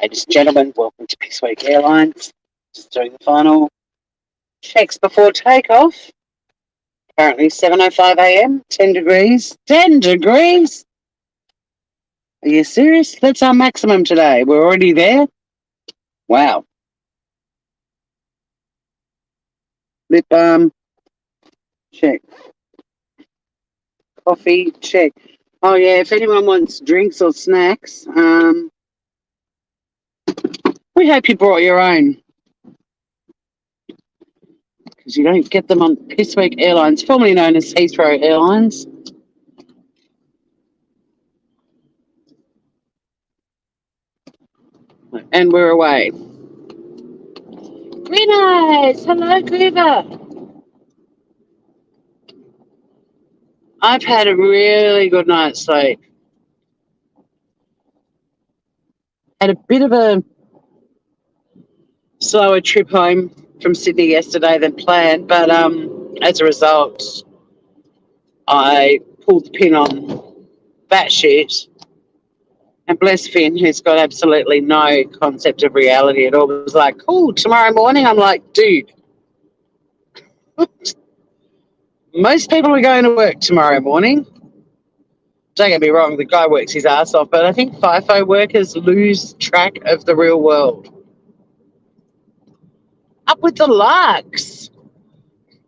Ladies and gentlemen, welcome to Pissweek Airlines. Just doing the final checks before takeoff. Currently 7:05 a.m. 10 degrees. 10 degrees? Are you serious? That's our maximum today. We're already there? Wow. Lip balm, check. Coffee, check. Oh yeah, if anyone wants drinks or snacks, we hope you brought your own, because you don't get them on Pissweek Airlines, formerly known as Heathrow Airlines. And we're away. Green eyes! Hello, Groover! I've had a really good night's sleep. Had a bit of a slower trip home from Sydney yesterday than planned, but as a result, I pulled the pin on that shit. And bless Finn, who's got absolutely no concept of reality at all, was like, cool, tomorrow morning. I'm like, dude, most people are going to work tomorrow morning. Don't get me wrong, the guy works his ass off, but I think FIFO workers lose track of the real world. Up with the larks.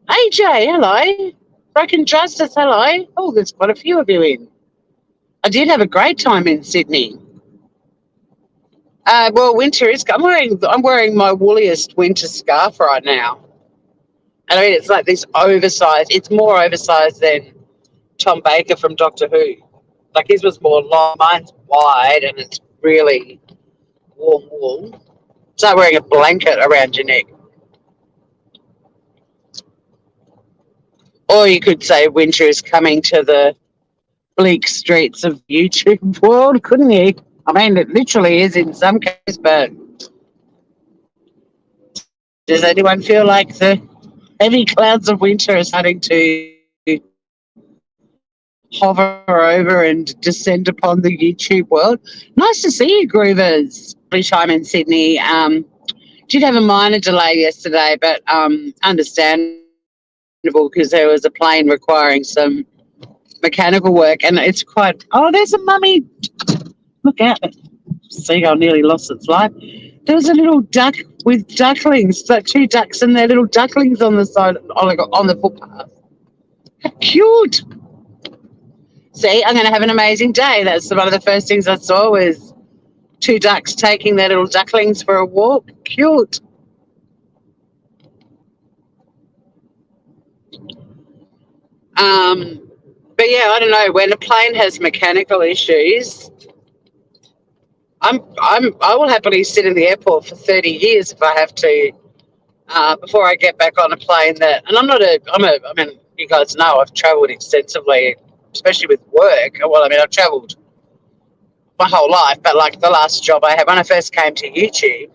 AJ, hello. Broken Justice, hello. Oh, there's quite a few of you in. I did have a great time in Sydney. Well, winter is. I'm wearing my wooliest winter scarf right now, and I mean it's like this oversized. It's more oversized than Tom Baker from Doctor Who. Like his was more long. Mine's wide, and it's really warm wool. It's like wearing a blanket around your neck. Or you could say winter is coming to the bleak streets of YouTube world, couldn't you? I mean, it literally is in some cases, but does anyone feel like the heavy clouds of winter are starting to hover over and descend upon the YouTube world? Nice to see you, Groovers. I'm in Sydney. Did have a minor delay yesterday, but understandable because there was a plane requiring some mechanical work, and it's quite. Oh, there's a mummy. Look out! Seagull nearly lost its life. There was a little duck with ducklings, like two ducks and their little ducklings on the side, on the footpath. How cute! See, I'm going to have an amazing day. That's one of the first things I saw was two ducks taking their little ducklings for a walk. Cute. But yeah, I don't know. When a plane has mechanical issues, I will happily sit in the airport for 30 years if I have to, before I get back on a plane. And I mean, you guys know I've travelled extensively, especially with work. Well, I mean, I've travelled my whole life, but like the last job I had when I first came to YouTube,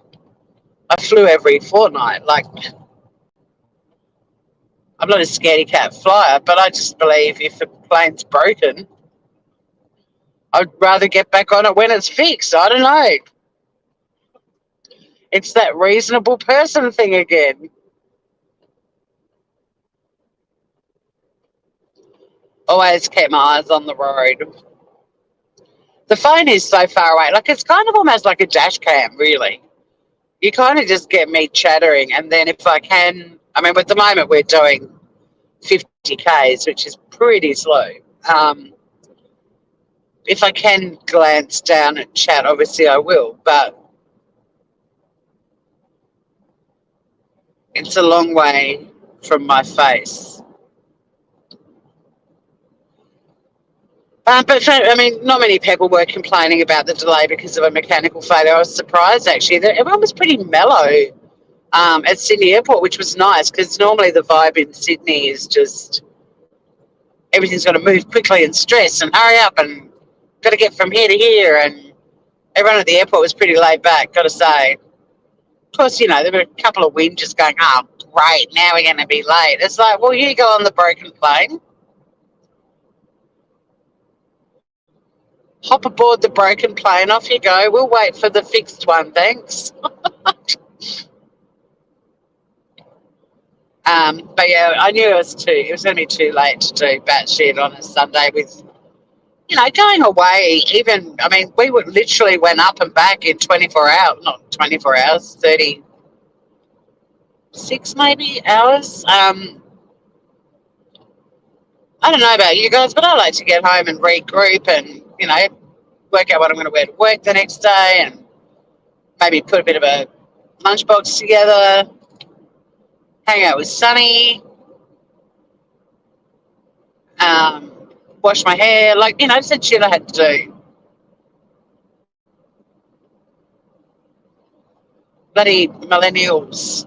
I flew every fortnight. Like, I'm not a scaredy cat flyer, but I just believe if a plane's broken, I'd rather get back on it when it's fixed. I don't know. It's that reasonable person thing again. Always keep my eyes on the road. The phone is so far away. Like, it's kind of almost like a dash cam, really. You kind of just get me chattering, and then if I can, I mean, at the moment we're doing 50 Ks, which is pretty slow. If I can glance down and chat, obviously I will, but it's a long way from my face. But I mean, not many people were complaining about the delay because of a mechanical failure. I was surprised, actually, that everyone was pretty mellow at Sydney Airport, which was nice because normally the vibe in Sydney is just everything's got to move quickly and stress and hurry up and got to get from here to here. And everyone at the airport was pretty laid back, got to say. Of course, you know, there were a couple of whingers going, oh, great, now we're going to be late. It's like, well, you go on the broken plane. Hop aboard the broken plane, off you go. We'll wait for the fixed one, thanks. But yeah, I knew it was going to be too late to do batshit on a Sunday with, going away. Even, I mean, we would literally went up and back in 24 hours, not 24 hours, 36 maybe hours. I don't know about you guys, but I like to get home and regroup and, work out what I'm going to wear to work the next day and maybe put a bit of a lunchbox together, hang out with Sunny, um, wash my hair, just shit I had to do. Bloody millennials.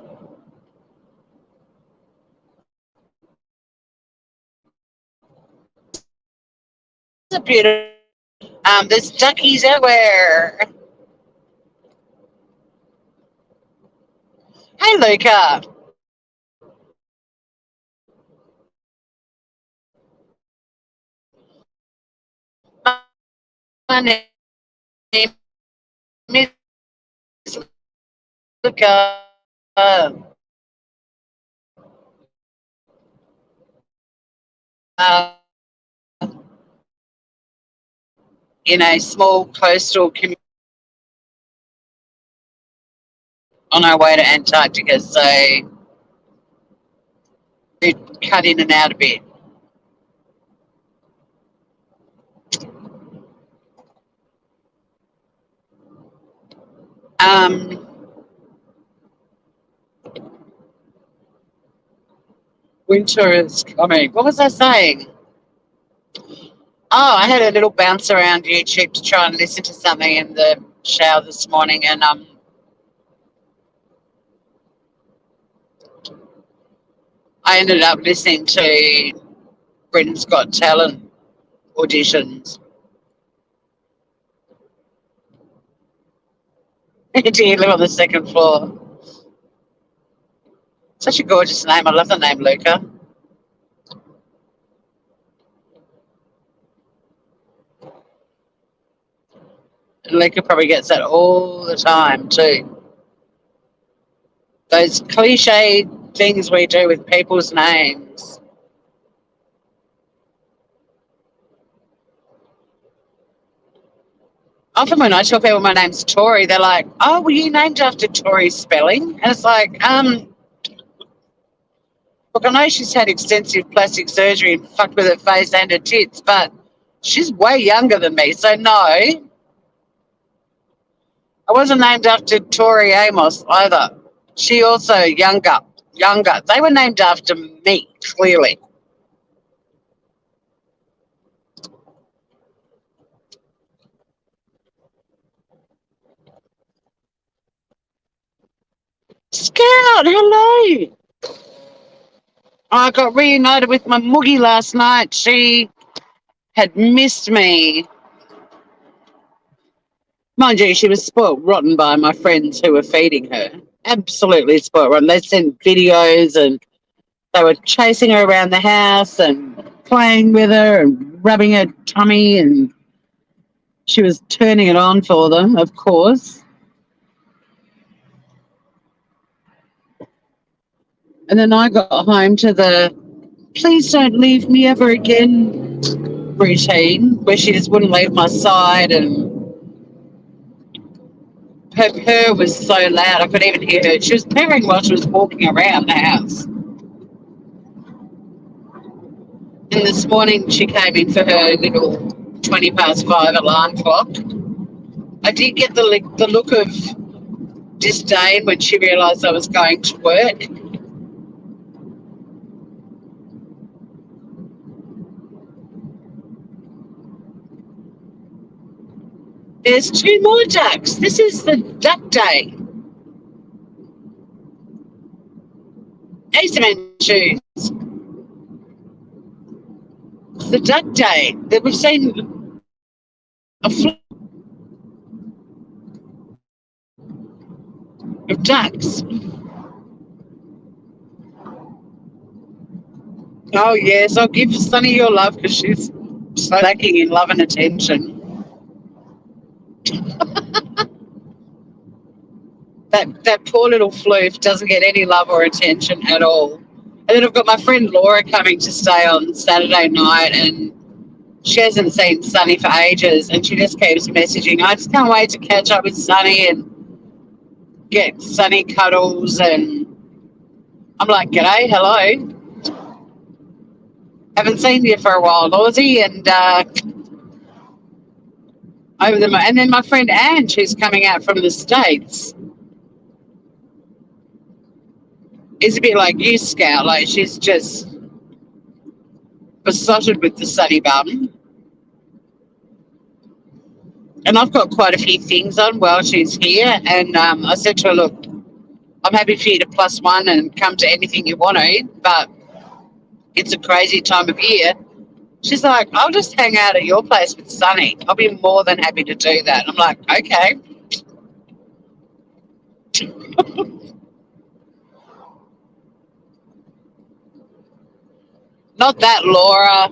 It's a beautiful. There's duckies everywhere. Hey, Luca. My name is Luca. In a small coastal community on our way to Antarctica, so we cut in and out a bit. Winter is coming. What was I saying? Oh, I had a little bounce around YouTube to try and listen to something in the shower this morning, and I ended up listening to Britain's Got Talent auditions. Do you live on the second floor? Such a gorgeous name. I love the name Luca. And Luca probably gets that all the time too. Those cliche things we do with people's names. Often when I tell people my name's Tori, they're like, "Oh, were you named after Tori Spelling?" And it's like, look, I know she's had extensive plastic surgery and fucked with her face and her tits, but she's way younger than me, so no. I wasn't named after Tori Amos either. She also younger. They were named after me, clearly. Scout, hello. I got reunited with my Moogie last night. She had missed me. Mind you, she was spoilt rotten by my friends who were feeding her. Absolutely spoilt rotten. They sent videos and they were chasing her around the house and playing with her and rubbing her tummy, and she was turning it on for them, of course. And then I got home to the "please don't leave me ever again" routine, where she just wouldn't leave my side, and her purr was so loud I could even hear her. She was purring while she was walking around the house. And this morning she came in for her little 5:20 alarm clock. I did get the look of disdain when she realised I was going to work. There's 2 more ducks. This is the duck day. Asymmetric shoes. It's the duck day. We've seen a flock of ducks. Oh, yes, I'll give Sunny your love because she's so lacking in love and attention. That poor little floof doesn't get any love or attention at all. And then I've got my friend Laura coming to stay on Saturday night, and she hasn't seen Sunny for ages, and she just keeps messaging. I just can't wait to catch up with Sunny and get Sunny cuddles. And I'm like, g'day, hello. Haven't seen you for a while, Lawsy. And and then my friend Anne, who's coming out from the States, is a bit like you, Scout. Like, she's just besotted with the Sunny bum. And I've got quite a few things on while she's here. And I said to her, look, I'm happy for you to plus one and come to anything you want to, but it's a crazy time of year. She's like, I'll just hang out at your place with Sunny. I'll be more than happy to do that. I'm like, okay. Not that, Laura.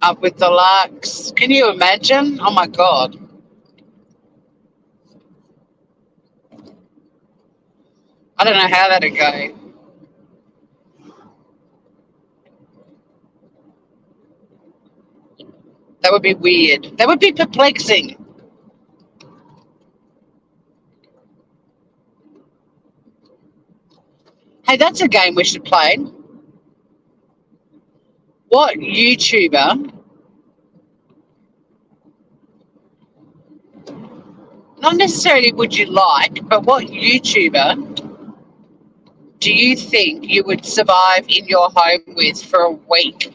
Up with the larks. Can you imagine? Oh, my God. I don't know how that'd go. That would be weird. That would be perplexing. Hey, that's a game we should play. What YouTuber, not necessarily would you like, but what YouTuber do you think you would survive in your home with for a week?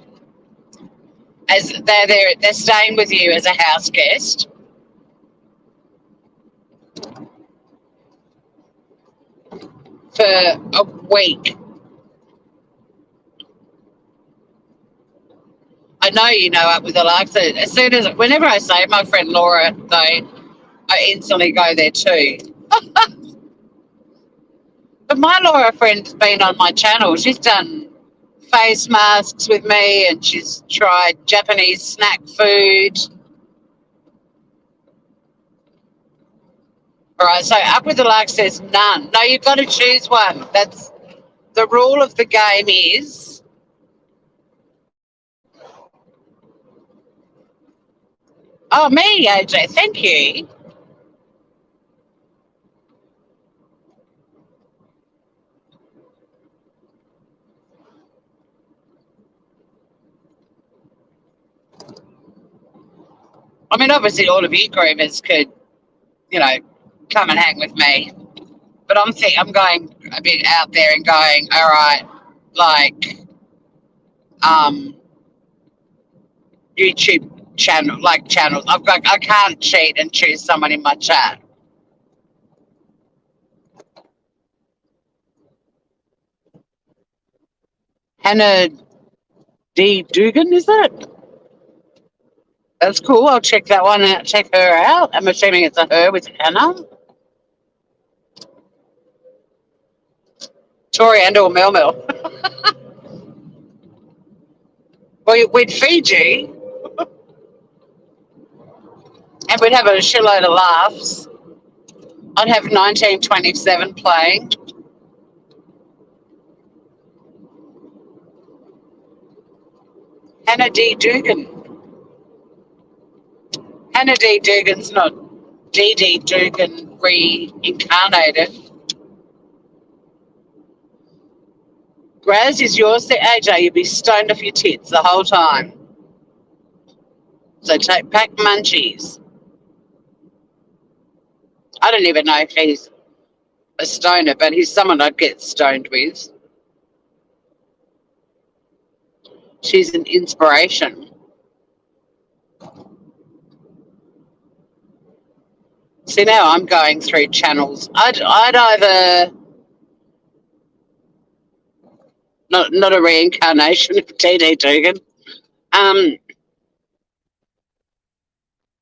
As they're staying with you as a house guest. For a week. I know you know up with the larks. As soon as, whenever I say my friend Laura, though, I instantly go there too. But my Laura friend's been on my channel. She's done face masks with me, and she's tried Japanese snack food. All right, so up with the larks says none. No, you've got to choose one. That's the rule of the game is. Oh, me, AJ. Thank you. I mean, obviously, all of you groomers could, come and hang with me. But I'm going a bit out there and going, all right, like, YouTube channels. I can't cheat and choose someone in my chat. Hannah D. Dugan, is that? That's cool. I'll check that one out. Check her out. I'm assuming it's a her with Hannah. Tori and or Mel Mel. Well, we'd feed you, and we'd have a shitload of laughs. I'd have 1927 playing. Hannah D. Dugan. Hannah D. Dugan's not D. D. Dugan reincarnated. Graz is yours. AJ, you'd be stoned off your tits the whole time. So pack munchies. I don't even know if he's a stoner, but he's someone I'd get stoned with. She's an inspiration. See, now I'm going through channels. I'd either not a reincarnation of TD Dugan.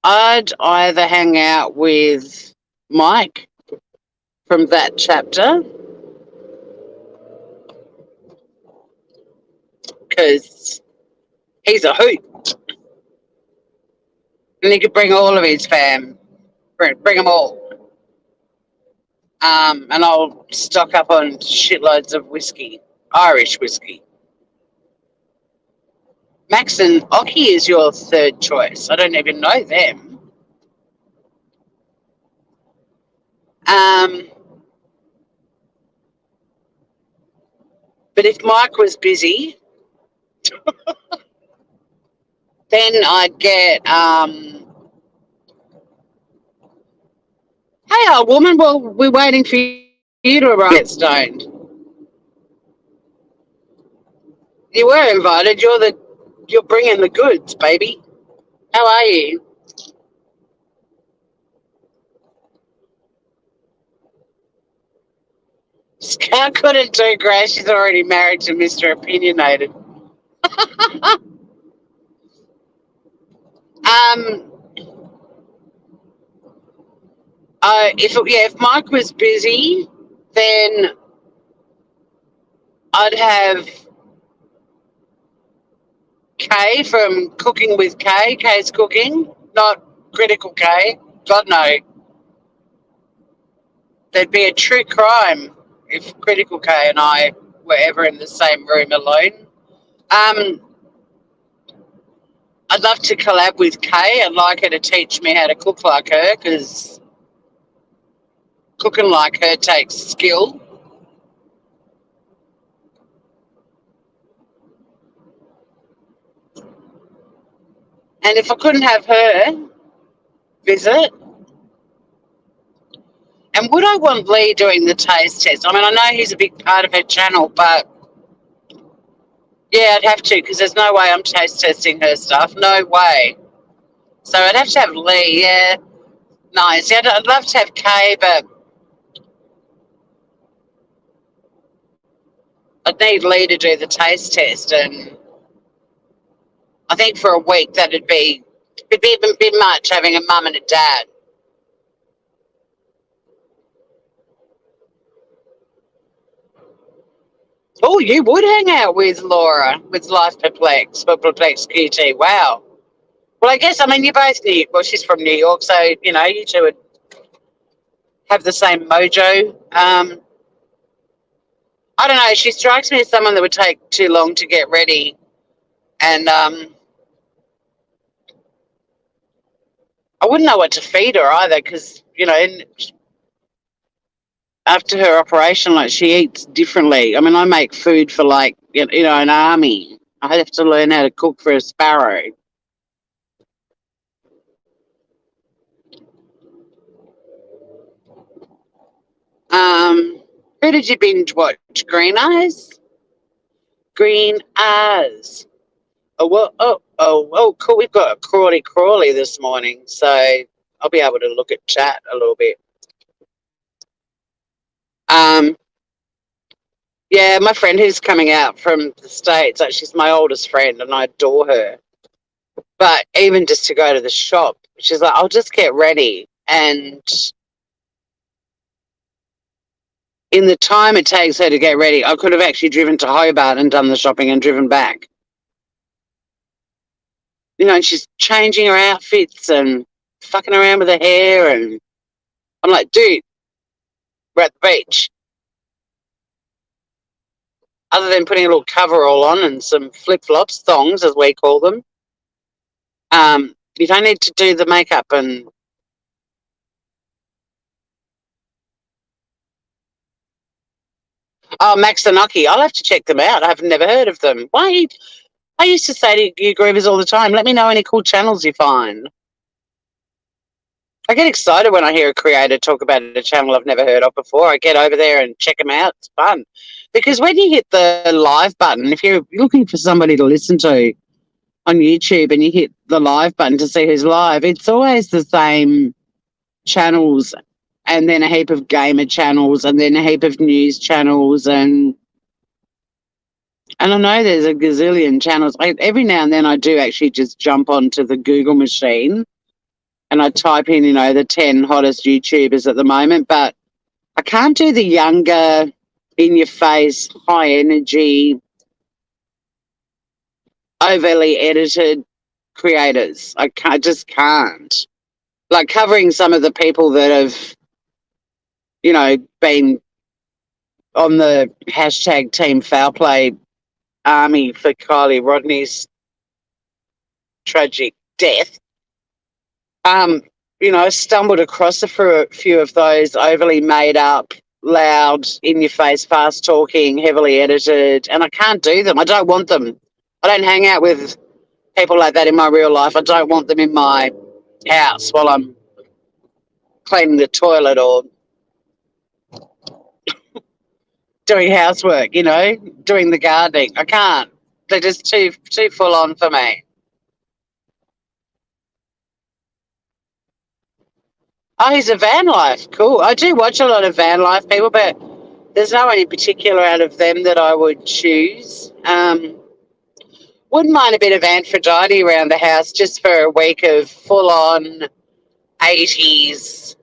I'd either hang out with Mike from that chapter, because he's a hoot, and he could bring all of his fam, bring them all. And I'll stock up on shitloads of whiskey, Irish whiskey. Max and Oki is your third choice. I don't even know them. Um, but if Mike was busy, then I'd get, hey, old woman, well, we're waiting for you to arrive and get stoned. You were invited. You're bringing the goods, baby. How are you? Scout couldn't do great. She's already married to Mr. Opinionated. Um, if Mike was busy, then I'd have Kay from Cooking with Kay. Kay's cooking, not Critical Kay. God no, there'd be a true crime if Critical Kay and I were ever in the same room alone. Um, I'd love to collab with Kay. I'd like her to teach me how to cook like her because cooking like her takes skill. And if I couldn't have her visit, and would I want Lee doing the taste test? I mean, I know he's a big part of her channel, but yeah, I'd have to because there's no way I'm taste testing her stuff. No way. So I'd have to have Lee. Yeah, nice. Yeah, I'd love to have Kay, but I'd need Lee to do the taste test, and I think for a week it'd be a bit much having a mum and a dad. Oh, you would hang out with Laura with Life Perplex for Perplex QT. Wow. Well, I guess, I mean, you're both she's from New York, so, you two would have the same mojo. I don't know. She strikes me as someone that would take too long to get ready. And I wouldn't know what to feed her either because, after her operation, like, she eats differently. I mean, I make food for, like, an army. I have to learn how to cook for a sparrow. Who did you binge watch? Green Eyes? Green Eyes. Oh, well, cool. We've got a crawly this morning, so I'll be able to look at chat a little bit. Um, yeah, my friend who's coming out from the States, like, she's my oldest friend and I adore her. But even just to go to the shop, she's like, I'll just get ready. And in the time it takes her to get ready, I could have actually driven to Hobart and done the shopping and driven back. And she's changing her outfits and fucking around with her hair. And I'm like, dude, we're at the beach. Other than putting a little coverall on and some flip-flops, thongs, as we call them, you don't need to do the makeup. And Max and Aki, I'll have to check them out. I've never heard of them. Why? I used to say to you groovers all the time, let me know any cool channels you find. I get excited when I hear a creator talk about a channel I've never heard of before. I get over there and check them out. It's fun. Because when you hit the live button, if you're looking for somebody to listen to on YouTube and you hit the live button to see who's live, it's always the same channels and then a heap of gamer channels and then a heap of news channels and I know there's a gazillion channels. Every now and then I do actually just jump onto the Google machine and I type in, the 10 hottest YouTubers at the moment, but I can't do the younger, in-your-face, high-energy, overly edited creators. I just can't. Like covering some of the people that have, been on the hashtag Team Foul Play army for Kylie Rodney's tragic death, um, stumbled across a few of those overly made up, loud, in your face, fast talking, heavily edited, and I can't do them. I don't want them. I don't hang out with people like that in my real life. I don't want them in my house while I'm cleaning the toilet or doing housework, doing the gardening. I can't. They're just too full on for me. Oh, he's a van life. Cool. I do watch a lot of van life people, but there's no one in particular out of them that I would choose. Wouldn't mind a bit of Aphrodite around the house just for a week of full on 80s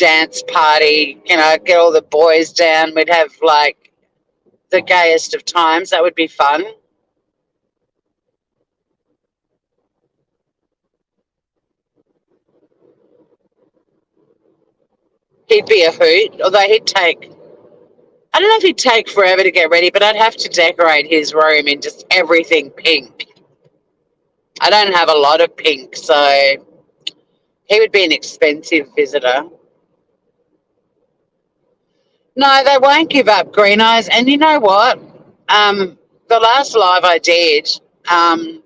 dance party. Get all the boys down. We'd have like the gayest of times. That would be fun. He'd be a hoot, although I don't know if he'd take forever to get ready, but I'd have to decorate his room in just everything pink. I don't have a lot of pink, so he would be an expensive visitor. No, they won't give up Green Eyes. And you know what? The last live I did, um,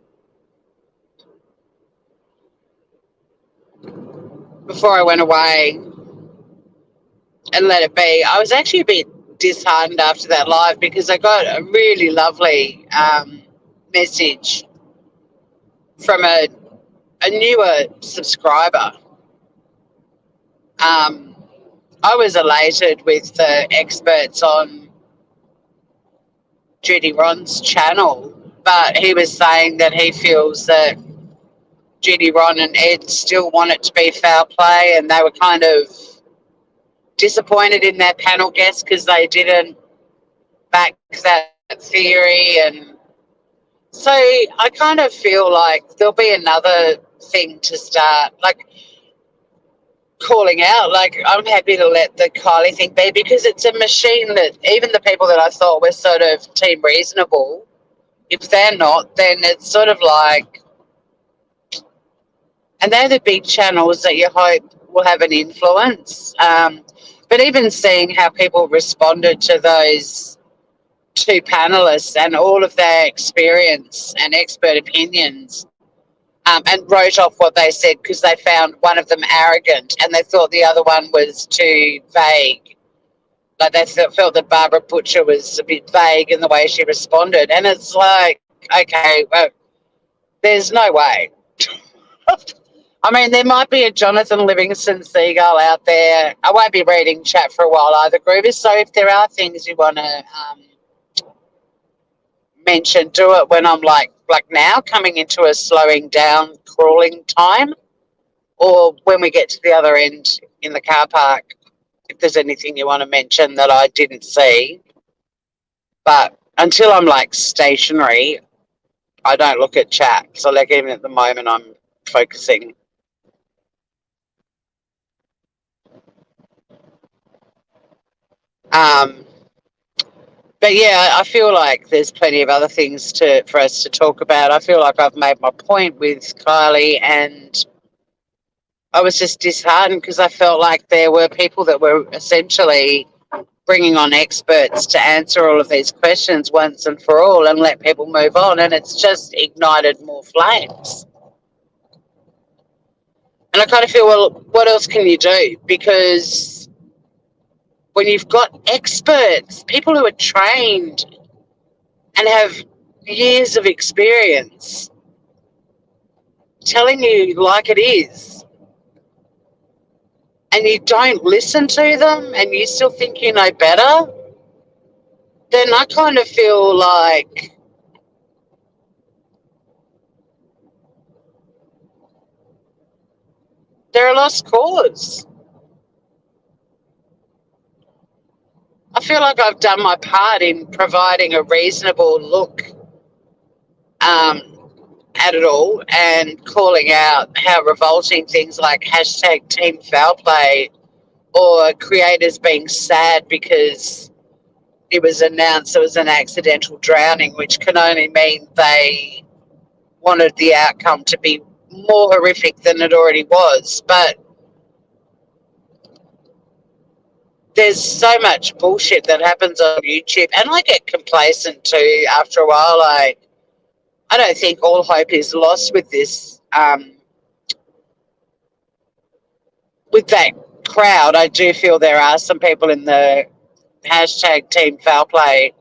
before I went away and let it be, I was actually a bit disheartened after that live because I got a really lovely message from a newer subscriber. Um, I was elated with the experts on Judy Ron's channel, but he was saying that he feels that Judy Ron and Ed still want it to be foul play, and they were kind of disappointed in their panel guests because they didn't back that theory. And so I kind of feel like there'll be another thing to start, like calling out. Like, I'm happy to let the Kylie thing be because it's a machine that even the people that I thought were sort of team reasonable, if they're not, then it's sort of like, and they're the big channels that you hope will have an influence. But even seeing how people responded to those two panelists and all of their experience and expert opinions, and wrote off what they said because they found one of them arrogant and they thought the other one was too vague. Like they felt that Barbara Butcher was a bit vague in the way she responded. And it's like, okay, well, there's no way. I mean, there might be a Jonathan Livingston Seagull out there. I won't be reading chat for a while either, Groovers. So if there are things you want to mention, do it when I'm like now, coming into a slowing down, crawling time, or when we get to the other end in the car park. If there's anything you want to mention that I didn't see, but until I'm like stationary, I don't look at chat. So like even at the moment, I'm focusing. Um, but yeah, I feel like there's plenty of other things for us to talk about. I feel like I've made my point with Kylie, and I was just disheartened because I felt like there were people that were essentially bringing on experts to answer all of these questions once and for all and let people move on, and it's just ignited more flames. And I kind of feel, well, what else can you do? Because when you've got experts, people who are trained and have years of experience telling you like it is, and you don't listen to them and you still think you know better, then I kind of feel like they're a lost cause. I feel like I've done my part in providing a reasonable look um, at it all and calling out how revolting things like hashtag Team Foul Play or creators being sad because it was announced it was an accidental drowning, which can only mean they wanted the outcome to be more horrific than it already was. But there's so much bullshit that happens on YouTube, and I get complacent too after a while. I don't think all hope is lost with this. With that crowd, I do feel there are some people in the hashtag Team Foul Play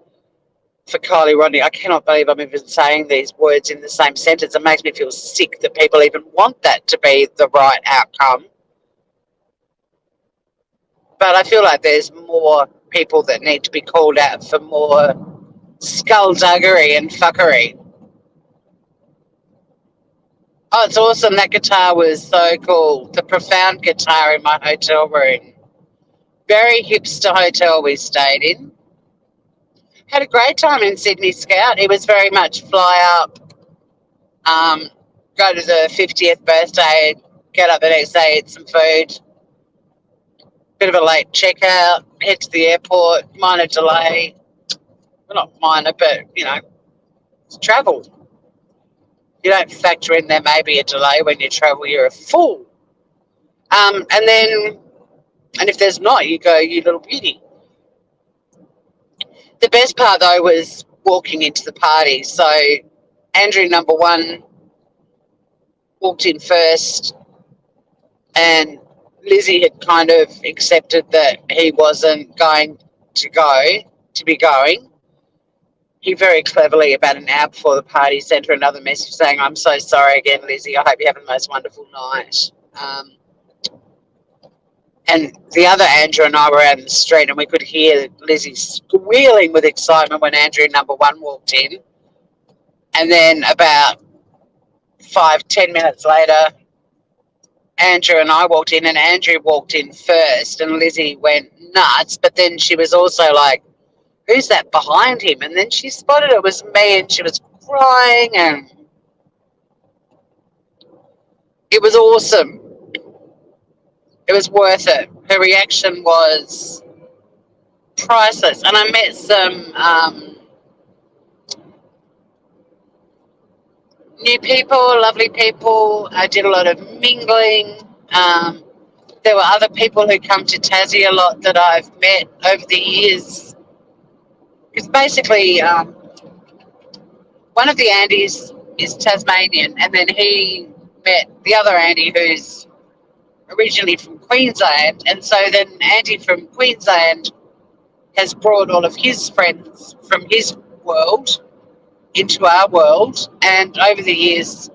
for Kylie Rodney. I cannot believe I'm even saying these words in the same sentence. It makes me feel sick that people even want that to be the right outcome. But I feel like there's more people that need to be called out for more skullduggery and fuckery. Oh, it's awesome. That guitar was so cool. The profound guitar in my hotel room. Very hipster hotel we stayed in. Had a great time in Sydney Scout. It was very much fly up, go to the 50th birthday, get up the next day, eat some food. Bit of a late checkout, head to the airport, minor delay. Well, not minor, but, it's travel. You don't factor in there may be a delay when you travel, you're a fool. And if there's not, you go, you little beauty. The best part, though, was walking into the party. So Andrew, number one, walked in first, and Lizzie had kind of accepted that he wasn't going to be going. He very cleverly, about an hour before the party, sent her another message saying, "I'm so sorry again, Lizzie. I hope you're having the most wonderful night." And the other Andrew and I were out in the street, and we could hear Lizzie squealing with excitement when Andrew, number one, walked in. And then about 5-10 minutes later, Andrew and I walked in, and Andrew walked in first, and Lizzie went nuts. But then she was also like, "Who's that behind him?" And then she spotted it was me, and she was crying, and it was awesome. It was worth it. Her reaction was priceless. And I met some new people, lovely people. I did a lot of mingling. There were other people who come to Tassie a lot that I've met over the years. Because basically, one of the Andys is Tasmanian, and then he met the other Andy who's originally from Queensland. And so then Andy from Queensland has brought all of his friends from his world into our world. And over the years,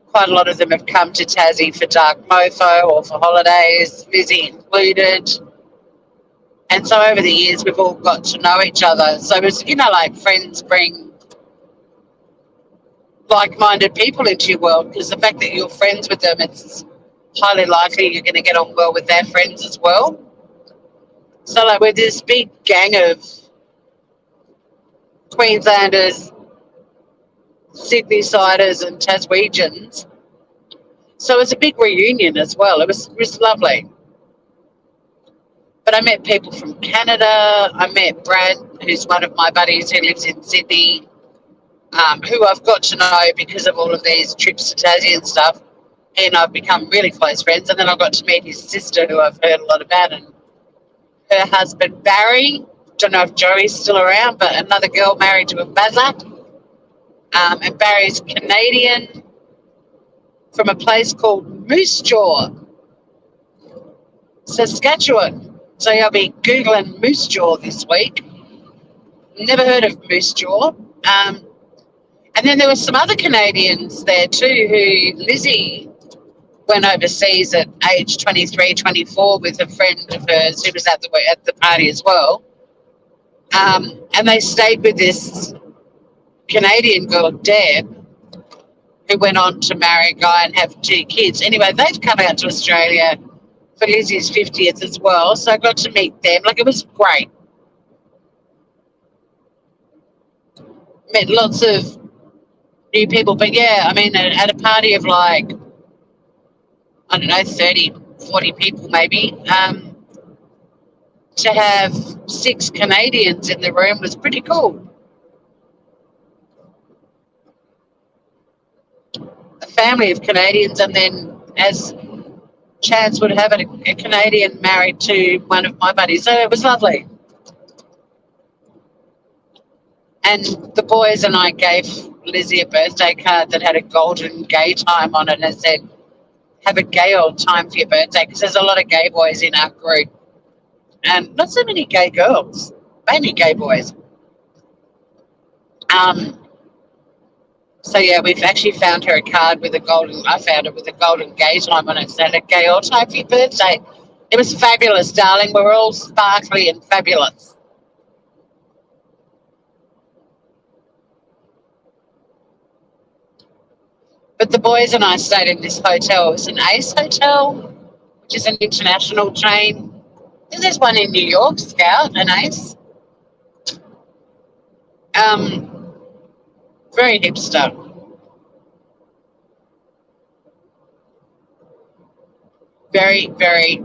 quite a lot of them have come to Tassie for dark mofo or for holidays, Lizzie included. And so over the years, we've all got to know each other. So it's, like friends bring like-minded people into your world, because the fact that you're friends with them, it's highly likely you're going to get on well with their friends as well. So like we're this big gang of Queenslanders, Sydney-siders and Taswegians. So it's a big reunion as well. It was lovely. But I met people from Canada. I met Brad, who's one of my buddies who lives in Sydney, who I've got to know because of all of these trips to Tassie and stuff. He and I've become really close friends. And then I got to meet his sister, who I've heard a lot about, and her husband, Barry. Don't know if Joey's still around, but another girl married to a Bazza. And Barry's Canadian from a place called Moose Jaw, Saskatchewan. So I'll be Googling Moose Jaw this week. Never heard of Moose Jaw. And then there were some other Canadians there too, who Lizzie went overseas at age 23, 24 with a friend of hers who was at the party as well. And they stayed with this Canadian girl, Deb, who went on to marry a guy and have 2 kids. Anyway, they've come out to Australia for Lizzie's 50th as well, so I got to meet them. Like, it was great. Met lots of new people. But, yeah, I mean, at a party of, like, I don't know, 30, 40 people maybe, to have 6 Canadians in the room was pretty cool. A family of Canadians, and then as chance would have it, a Canadian married to one of my buddies. So it was lovely. And the boys and I gave Lizzie a birthday card that had a golden gay time on it and said, have a gay old time for your birthday, because there's a lot of gay boys in our group and not so many gay girls, mainly gay boys. Um, so yeah, we've actually found her a card with a golden, I found it with a golden gay time on it, said a gay old time for your birthday. It was fabulous, darling. We were all sparkly and fabulous. But the boys and I stayed in this hotel. It was an Ace Hotel, which is an international chain. There's one in New York, Scout, an Ace. Um, Very hipster. Very, very,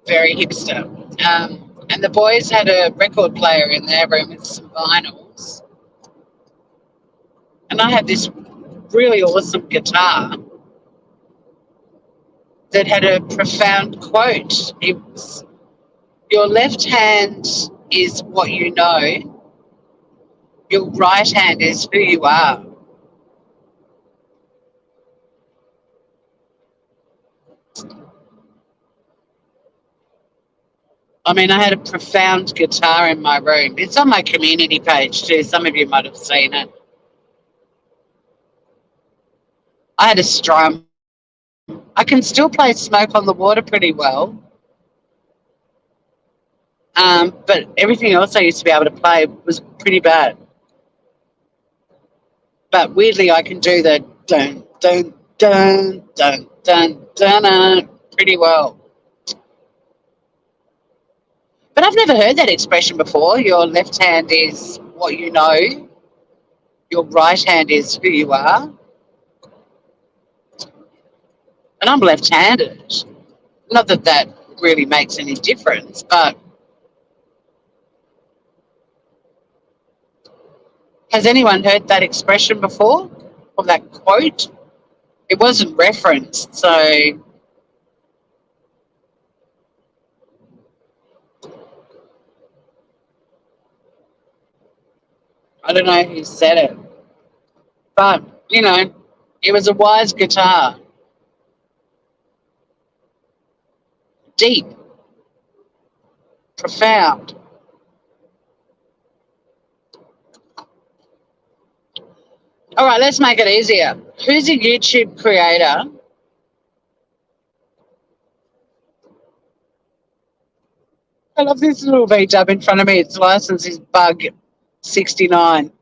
very hipster. And the boys had a record player in their room with some vinyls. And I had this really awesome guitar that had a profound quote. It was, your left hand is what you know, your right hand is who you are. I mean, I had a profound guitar in my room. It's on my community page too. Some of you might have seen it. I had a strum. I can still play Smoke on the Water pretty well. But everything else I used to be able to play was pretty bad. But weirdly, I can do the dun, dun, dun, dun, dun, dun, dun pretty well. But I've never heard that expression before. Your left hand is what you know. Your right hand is who you are. And I'm left-handed. Not that that really makes any difference, but has anyone heard that expression before? Or that quote? It wasn't referenced, so I don't know who said it. But, you know, it was a wise guitar. Deep, profound. All right, let's make it easier. Who's a YouTube creator I love this little VW in front of me. Its license is Bug 69.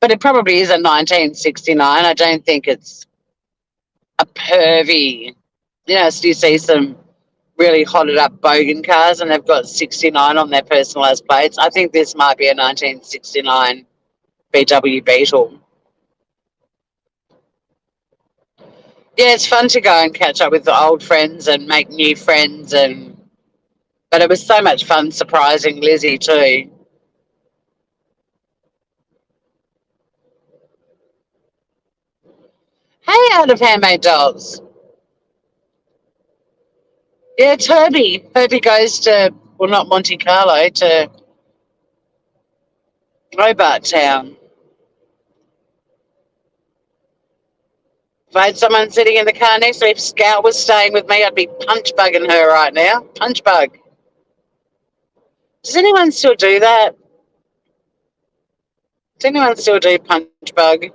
But it probably is a 1969. I don't think it's a pervy. You know, so you see some really hotted up bogan cars and they've got 69 on their personalised plates. I think this might be a 1969 VW Beetle. Yeah, it's fun to go and catch up with the old friends and make new friends, but it was so much fun surprising Lizzie too. Hey, out of Handmade Dolls. Yeah, it's Herbie. Herbie goes to, well, not Monte Carlo, to Hobart Town. If I had someone sitting in the car next to me, if Scout was staying with me, I'd be punch bugging her right now. Punch bug. Does anyone still do that? Does anyone still do punch bug?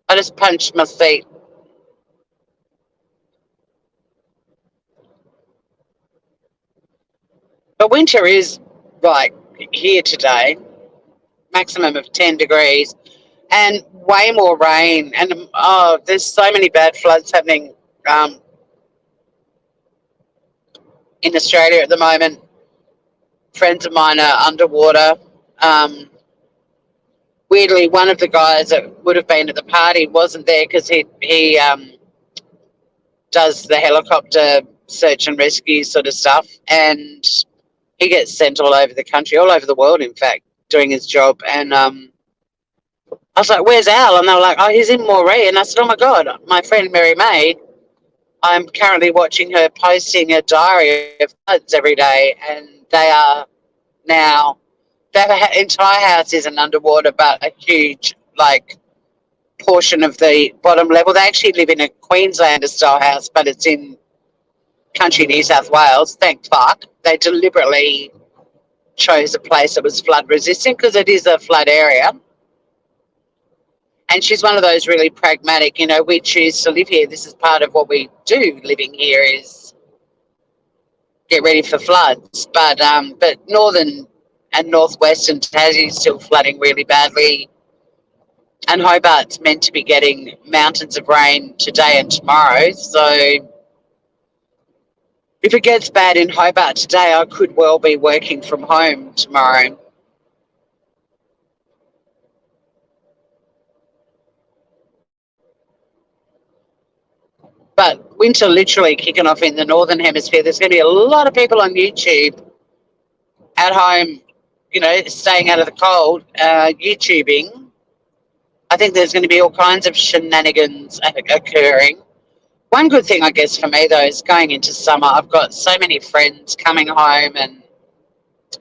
I just punched my seat. But winter is like here today, maximum of 10 degrees, and way more rain. And oh, there's so many bad floods happening in Australia at the moment. Friends of mine are underwater. Weirdly, one of the guys that would have been at the party wasn't there because he does the helicopter search and rescue sort of stuff, and he gets sent all over the country, all over the world, in fact, doing his job. And I was like, "Where's Al?" And they were like, "Oh, he's in Moree." And I said, "Oh my God, my friend Mary May, I'm currently watching her posting a diary of floods every day, and they are now their entire house isn't underwater, but a huge like portion of the bottom level. They actually live in a Queenslander style house, but it's in country New South Wales. Thank fuck. They deliberately chose a place that was flood resistant because it is a flood area. And she's one of those really pragmatic, we choose to live here. This is part of what we do living here is get ready for floods. But northern and northwestern Tassie is still flooding really badly. And Hobart's meant to be getting mountains of rain today and tomorrow. So if it gets bad in Hobart today, I could well be working from home tomorrow. But winter literally kicking off in the northern hemisphere. There's going to be a lot of people on YouTube at home, staying out of the cold, YouTubing. I think there's going to be all kinds of shenanigans occurring. One good thing, I guess, for me, though, is going into summer. I've got so many friends coming home and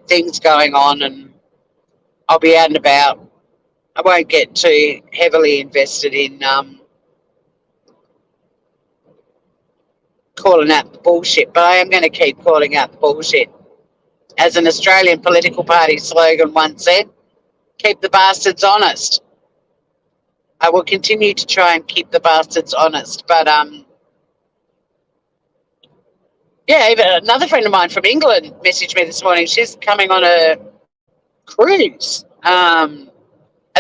things going on, and I'll be out and about. I won't get too heavily invested in calling out the bullshit, but I am going to keep calling out the bullshit. As an Australian political party slogan once said, keep the bastards honest. I will continue to try and keep the bastards honest. But yeah, even another friend of mine from England messaged me this morning. She's coming on a cruise, and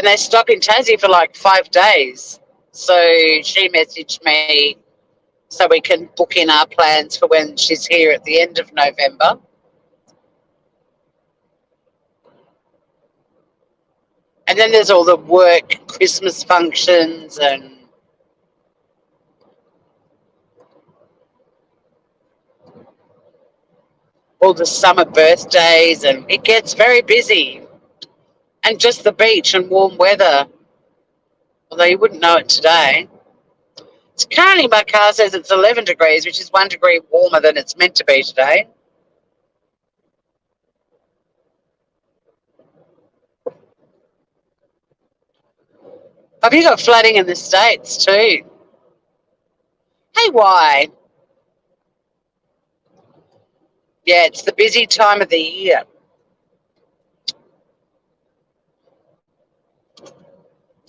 they stop in Tassie for like 5 days. So she messaged me so we can book in our plans for when she's here at the end of November. And then there's all the work Christmas functions and all the summer birthdays, and it gets very busy. And just the beach and warm weather, although you wouldn't know it today. It's currently, my car says it's 11 degrees, which is 1 degree warmer than it's meant to be today. Have you got flooding in the States too? Hey, why? Yeah, it's the busy time of the year.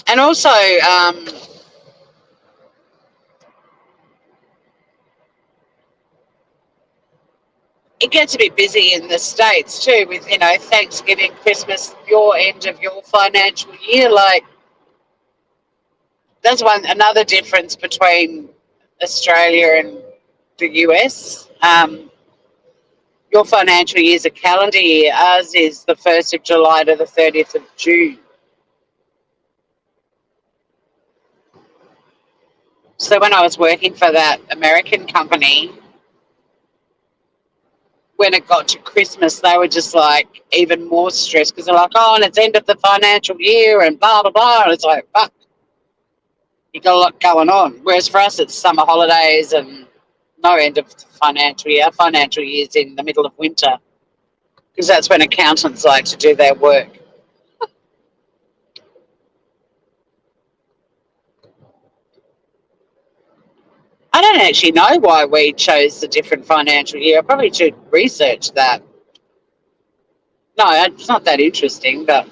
And also, it gets a bit busy in the States too with, Thanksgiving, Christmas, your end of your financial year. Like, that's another difference between Australia and the US. Your financial year is a calendar year. Ours is the 1st of July to the 30th of June. So when I was working for that American company, when it got to Christmas, they were just like even more stressed because they're like, oh, and it's end of the financial year and blah, blah, blah. And it's like, fuck, you got a lot going on. Whereas for us, it's summer holidays and no end of the financial year. Our financial year is in the middle of winter because that's when accountants like to do their work. I don't actually know why we chose a different financial year. I probably should research that. No, it's not that interesting, but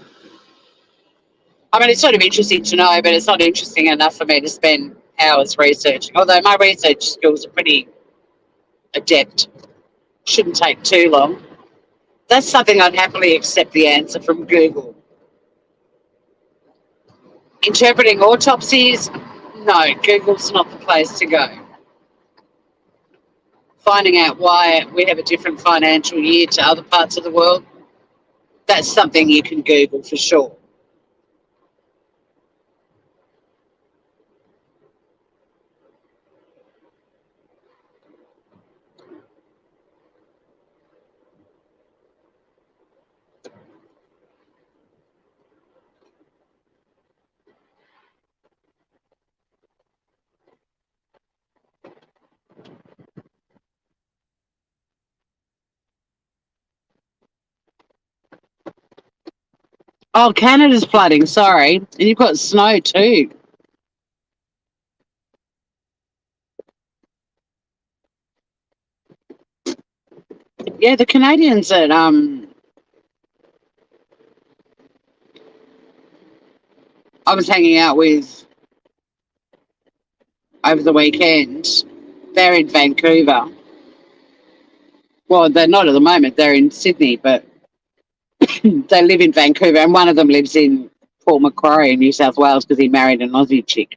I mean, it's sort of interesting to know, but it's not interesting enough for me to spend hours researching. Although my research skills are pretty adept, shouldn't take too long. That's something I'd happily accept the answer from Google. Interpreting autopsies? No, Google's not the place to go. Finding out why we have a different financial year to other parts of the world? That's something you can Google for sure. Oh, Canada's flooding, sorry. And you've got snow too. Yeah, the Canadians that I was hanging out with over the weekend, they're in Vancouver. Well, they're not at the moment, they're in Sydney, but they live in Vancouver, and one of them lives in Port Macquarie in New South Wales because he married an Aussie chick.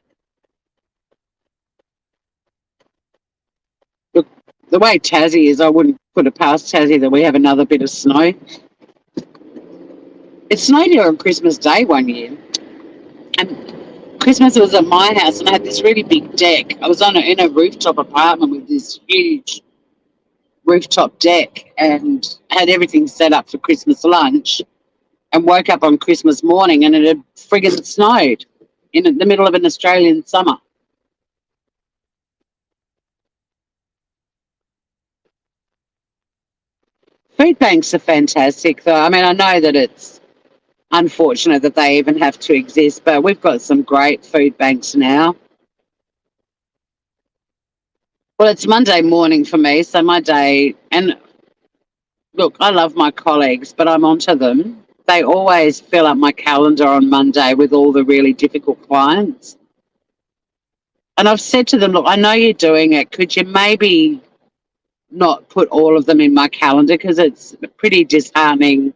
Look, the way Tassie is, I wouldn't put it past Tassie that we have another bit of snow. It snowed here on Christmas Day one year, and Christmas was at my house, and I had this really big deck. I was in a rooftop apartment with this huge rooftop deck, and had everything set up for Christmas lunch. And woke up on Christmas morning, and it had friggin' snowed in the middle of an Australian summer. Food banks are fantastic, though. I mean, I know that it's unfortunate that they even have to exist, but we've got some great food banks now. Well, it's Monday morning for me, so my day, and look, I love my colleagues, but I'm onto them. They always fill up my calendar on Monday with all the really difficult clients. And I've said to them, look, I know you're doing it. Could you maybe not put all of them in my calendar? Because it's pretty disheartening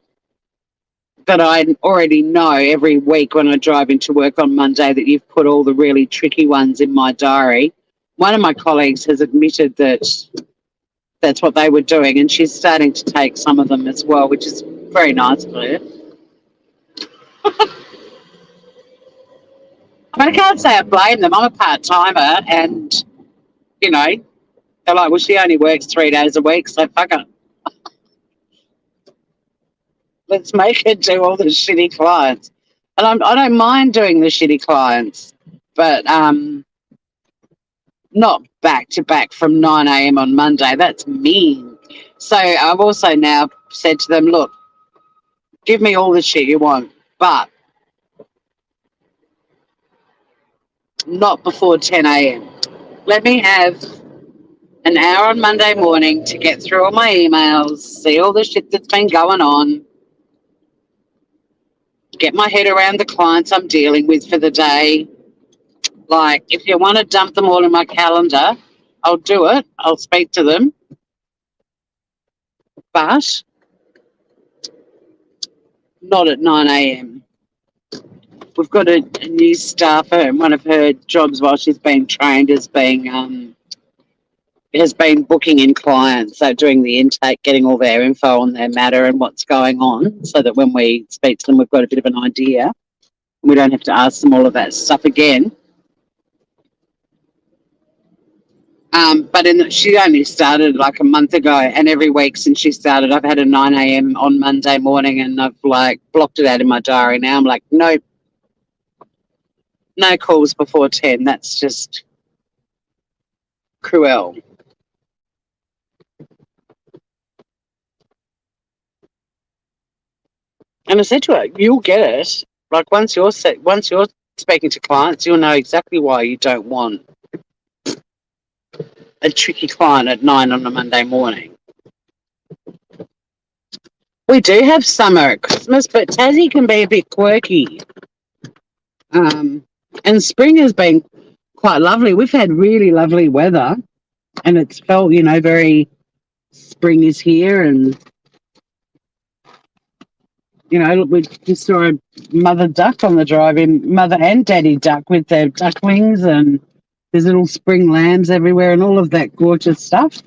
that I already know every week when I drive into work on Monday that you've put all the really tricky ones in my diary. One of my colleagues has admitted that that's what they were doing, and she's starting to take some of them as well, which is very nice of her. But I can't say I blame them. I'm a part timer, and you know they're like, well, she only works 3 days a week, so fuck it. Let's make her do all the shitty clients. And I don't mind doing the shitty clients, but not back to back from 9 a.m. on Monday. That's mean. So I've also now said to them, look, give me all the shit you want, but not before 10 a.m. Let me have an hour on Monday morning to get through all my emails, see all the shit that's been going on, get my head around the clients I'm dealing with for the day. Like, if you want to dump them all in my calendar, I'll do it. I'll speak to them, but not at 9 a.m. We've got a new staffer, and one of her jobs while she's been trained as being has been booking in clients, so doing the intake, getting all their info on their matter and what's going on, so that when we speak to them, we've got a bit of an idea. We don't have to ask them all of that stuff again. She only started like a month ago, and every week since she started, I've had a 9 a.m. on Monday morning, and I've like blocked it out in my diary now. I'm like, no, no calls before 10. That's just cruel. And I said to her, you'll get it. Like once you're speaking to clients, you'll know exactly why you don't want a tricky client at 9 on a Monday morning. We do have summer at Christmas, but Tassie can be a bit quirky. And spring has been quite lovely. We've had really lovely weather, and it's felt, very spring is here. And, we just saw a mother duck on the drive-in, mother and daddy duck with their ducklings, and there's little spring lambs everywhere and all of that gorgeous stuff.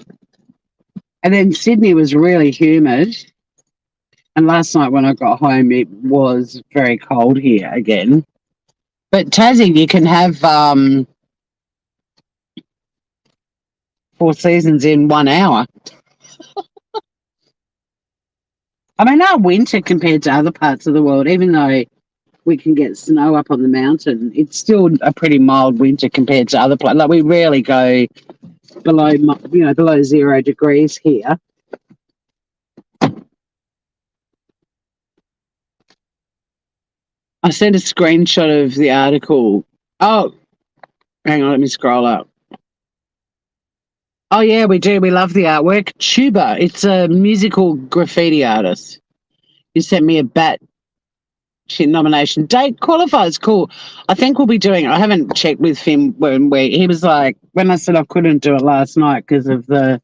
And then Sydney was really humid. And last night when I got home, it was very cold here again. But Tassie, you can have 4 seasons in 1 hour. I mean, our winter compared to other parts of the world, even though we can get snow up on the mountain, it's still a pretty mild winter compared to other places. Like, we rarely go below 0 degrees here. I sent a screenshot of the article. Oh, hang on, let me scroll up. Oh yeah, we do. We love the artwork. Tuba. It's a musical graffiti artist. You sent me a bat shit nomination. Date qualifies. Cool. I think we'll be doing it. I haven't checked with him he was like, when I said I couldn't do it last night because of the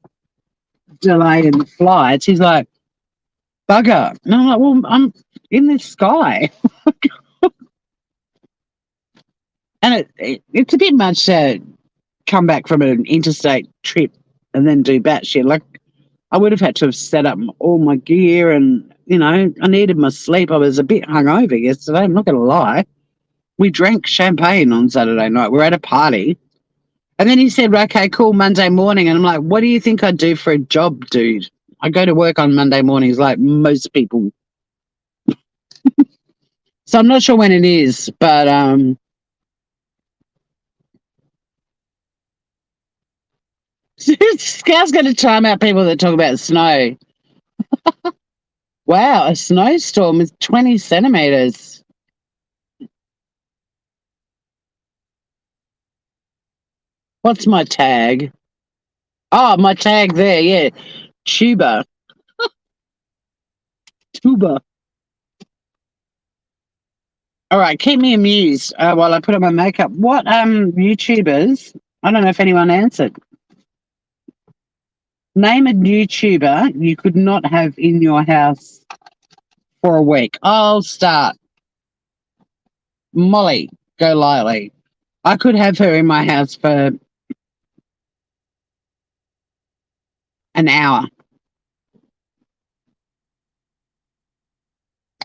delay in the flights, he's like, bugger. And I'm like, well, I'm in the sky. And it's a bit much to come back from an interstate trip and then do batshit. Like, I would have had to have set up all my gear and, I needed my sleep. I was a bit hungover yesterday, I'm not going to lie. We drank champagne on Saturday night. We're at a party. And then he said, okay, cool, Monday morning. And I'm like, what do you think I do for a job, dude? I go to work on Monday mornings like most people. So I'm not sure when it is, but Scout's going to time out people that talk about snow. Wow, a snowstorm is 20 centimeters. What's my tag? Oh, my tag there, yeah. Tuba. Tuba. All right, keep me amused while I put on my makeup. What YouTubers? I don't know if anyone answered. Name a YouTuber you could not have in your house for a week. I'll start. Molly, go lightly. I could have her in my house for an hour.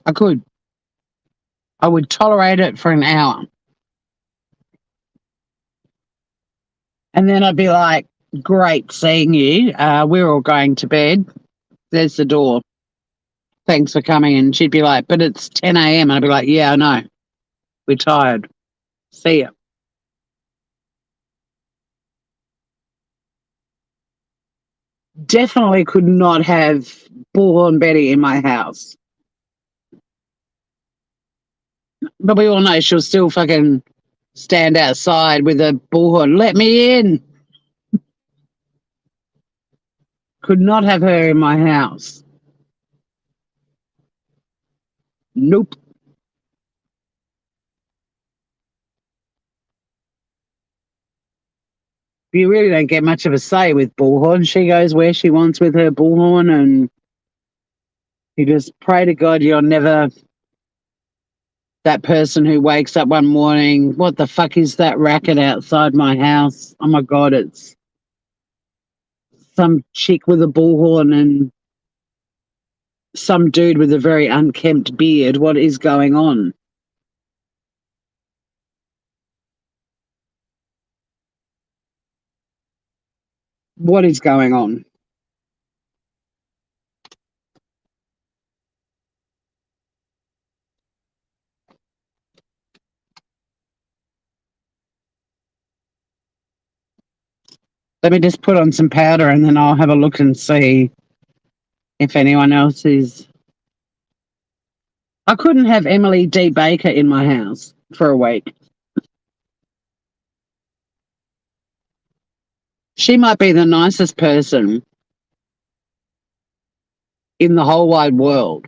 I could. I would tolerate it for an hour. And then I'd be like, great seeing you. We're all going to bed. There's the door. Thanks for coming. And she'd be like, but it's 10 a.m. And I'd be like, yeah, I know. We're tired. See ya. Definitely could not have Bullhorn Betty in my house. But we all know she'll still fucking stand outside with a bullhorn. Let me in. Could not have her in my house. Nope. You really don't get much of a say with Bullhorn. She goes where she wants with her Bullhorn, and you just pray to God you're never that person who wakes up one morning, what the fuck is that racket outside my house? Oh my God, it's some chick with a bullhorn and some dude with a very unkempt beard. What is going on? What is going on? Let me just put on some powder and then I'll have a look and see if anyone else is. I couldn't have Emily D. Baker in my house for a week. She might be the nicest person in the whole wide world.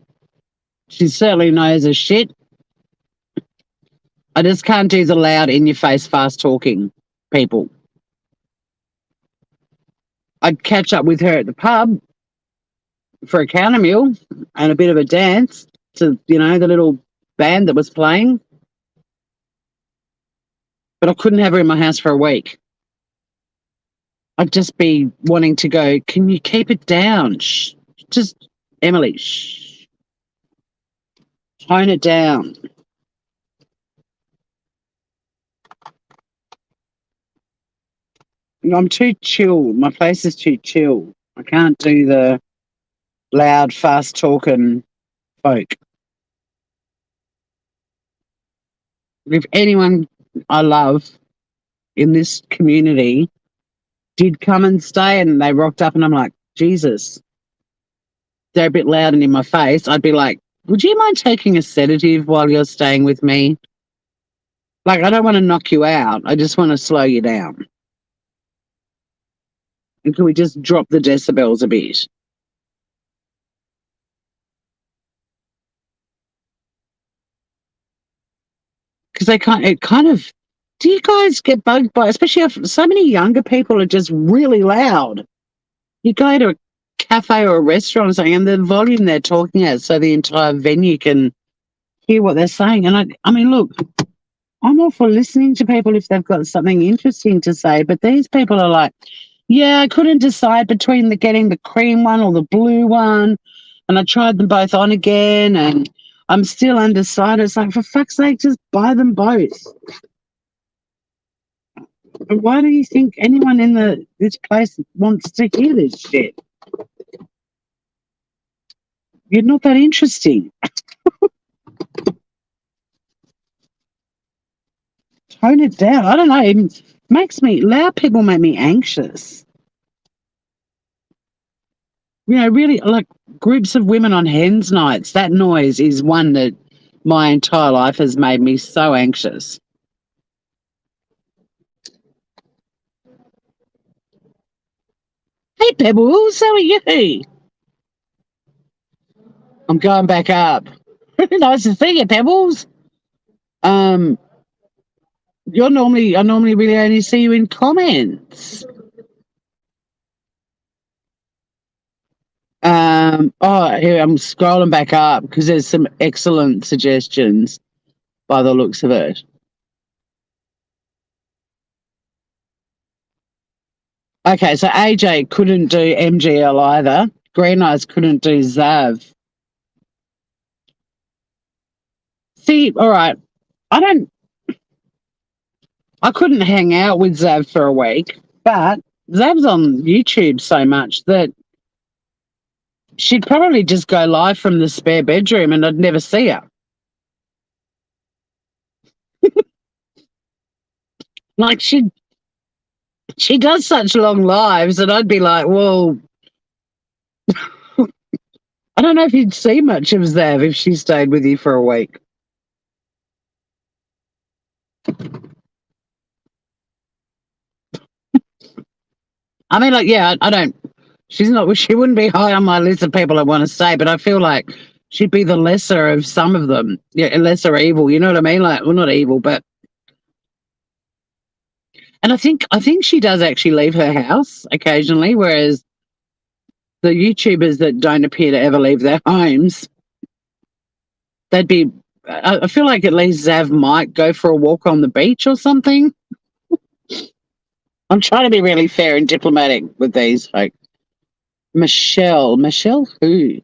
She certainly knows her shit. I just can't do the loud, in your face, fast talking people. I'd catch up with her at the pub for a counter meal and a bit of a dance to, the little band that was playing. But I couldn't have her in my house for a week. I'd just be wanting to go, can you keep it down? Shh. Just, Emily, shh. Tone it down. I'm too chill. My place is too chill. I can't do the loud, fast talking folk. If anyone I love in this community did come and stay and they rocked up and I'm like, Jesus, they're a bit loud and in my face, I'd be like, Would you mind taking a sedative while you're staying with me? Like, I don't want to knock you out. I just want to slow you down. And can we just drop the decibels a bit? Because they can't, it kind of, do you guys get bugged by, especially if so many younger people are just really loud? You go to a cafe or a restaurant or something and the volume they're talking at so the entire venue can hear what they're saying. And I mean, look, I'm all for listening to people if they've got something interesting to say, but these people are like, yeah, I couldn't decide between the getting the cream one or the blue one, and I tried them both on again, and I'm still undecided. It's like, for fuck's sake, just buy them both. And why do you think anyone in this place wants to hear this shit? You're not that interesting. Tone it down. I don't know. It makes me loud people make me anxious. You know, really, like groups of women on hens nights, that noise is one that my entire life has made me so anxious. Hey, Pebbles, how are you? I'm going back up. Nice to see you, Pebbles. Um, I normally really only see you in comments. Here I'm scrolling back up because there's some excellent suggestions by the looks of it. Okay, so AJ couldn't do MGL either. Green Eyes couldn't do Zav. See, all right, I don't. I couldn't hang out with Zav for a week, but Zav's on YouTube so much that she'd probably just go live from the spare bedroom and I'd never see her. Like she does such long lives and I'd be like, well, I don't know if you'd see much of Zav if she stayed with you for a week. I mean, like, yeah, I don't. She wouldn't be high on my list of people I want to say, but I feel like she'd be the lesser of some of them. Yeah, lesser evil. You know what I mean? Like, well, not evil, but. And I think she does actually leave her house occasionally, whereas the YouTubers that don't appear to ever leave their homes, they'd be. I feel like at least Zav might go for a walk on the beach or something. I'm trying to be really fair and diplomatic with these. Like Michelle who?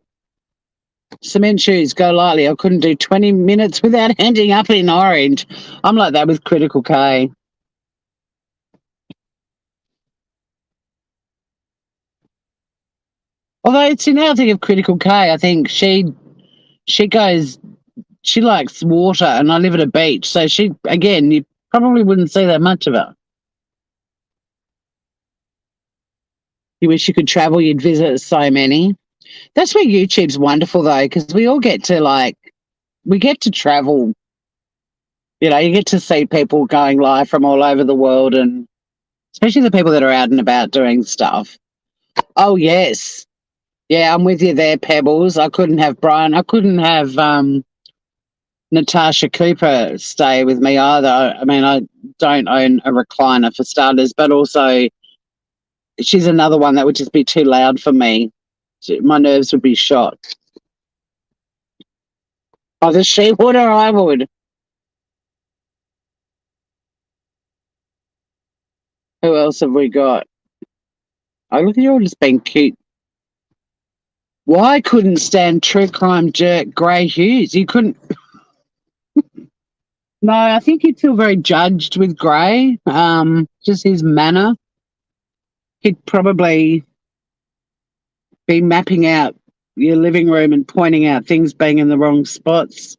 Cement shoes, go lightly. I couldn't do 20 minutes without ending up in orange. I'm like that with Critical K. Although, see, now I think of Critical K, I think she goes, she likes water, and I live at a beach, so she, again, you probably wouldn't see that much of her. You wish you could travel, you'd visit so many. That's where YouTube's wonderful though, because we all get to we get to travel. You know, you get to see people going live from all over the world, and especially the people that are out and about doing stuff. Oh yes, yeah, I'm with you there, Pebbles. I couldn't have Brian. I couldn't have Natasha Cooper stay with me either. I mean, I don't own a recliner for starters, but also she's another one that would just be too loud for me. My nerves would be shot. Either she would or I would. Who else have we got? I look at you all just being cute. Why couldn't stand true crime jerk Gray Hughes? You couldn't. No, I think he'd feel very judged with Gray. Just his manner. He'd probably be mapping out your living room and pointing out things being in the wrong spots.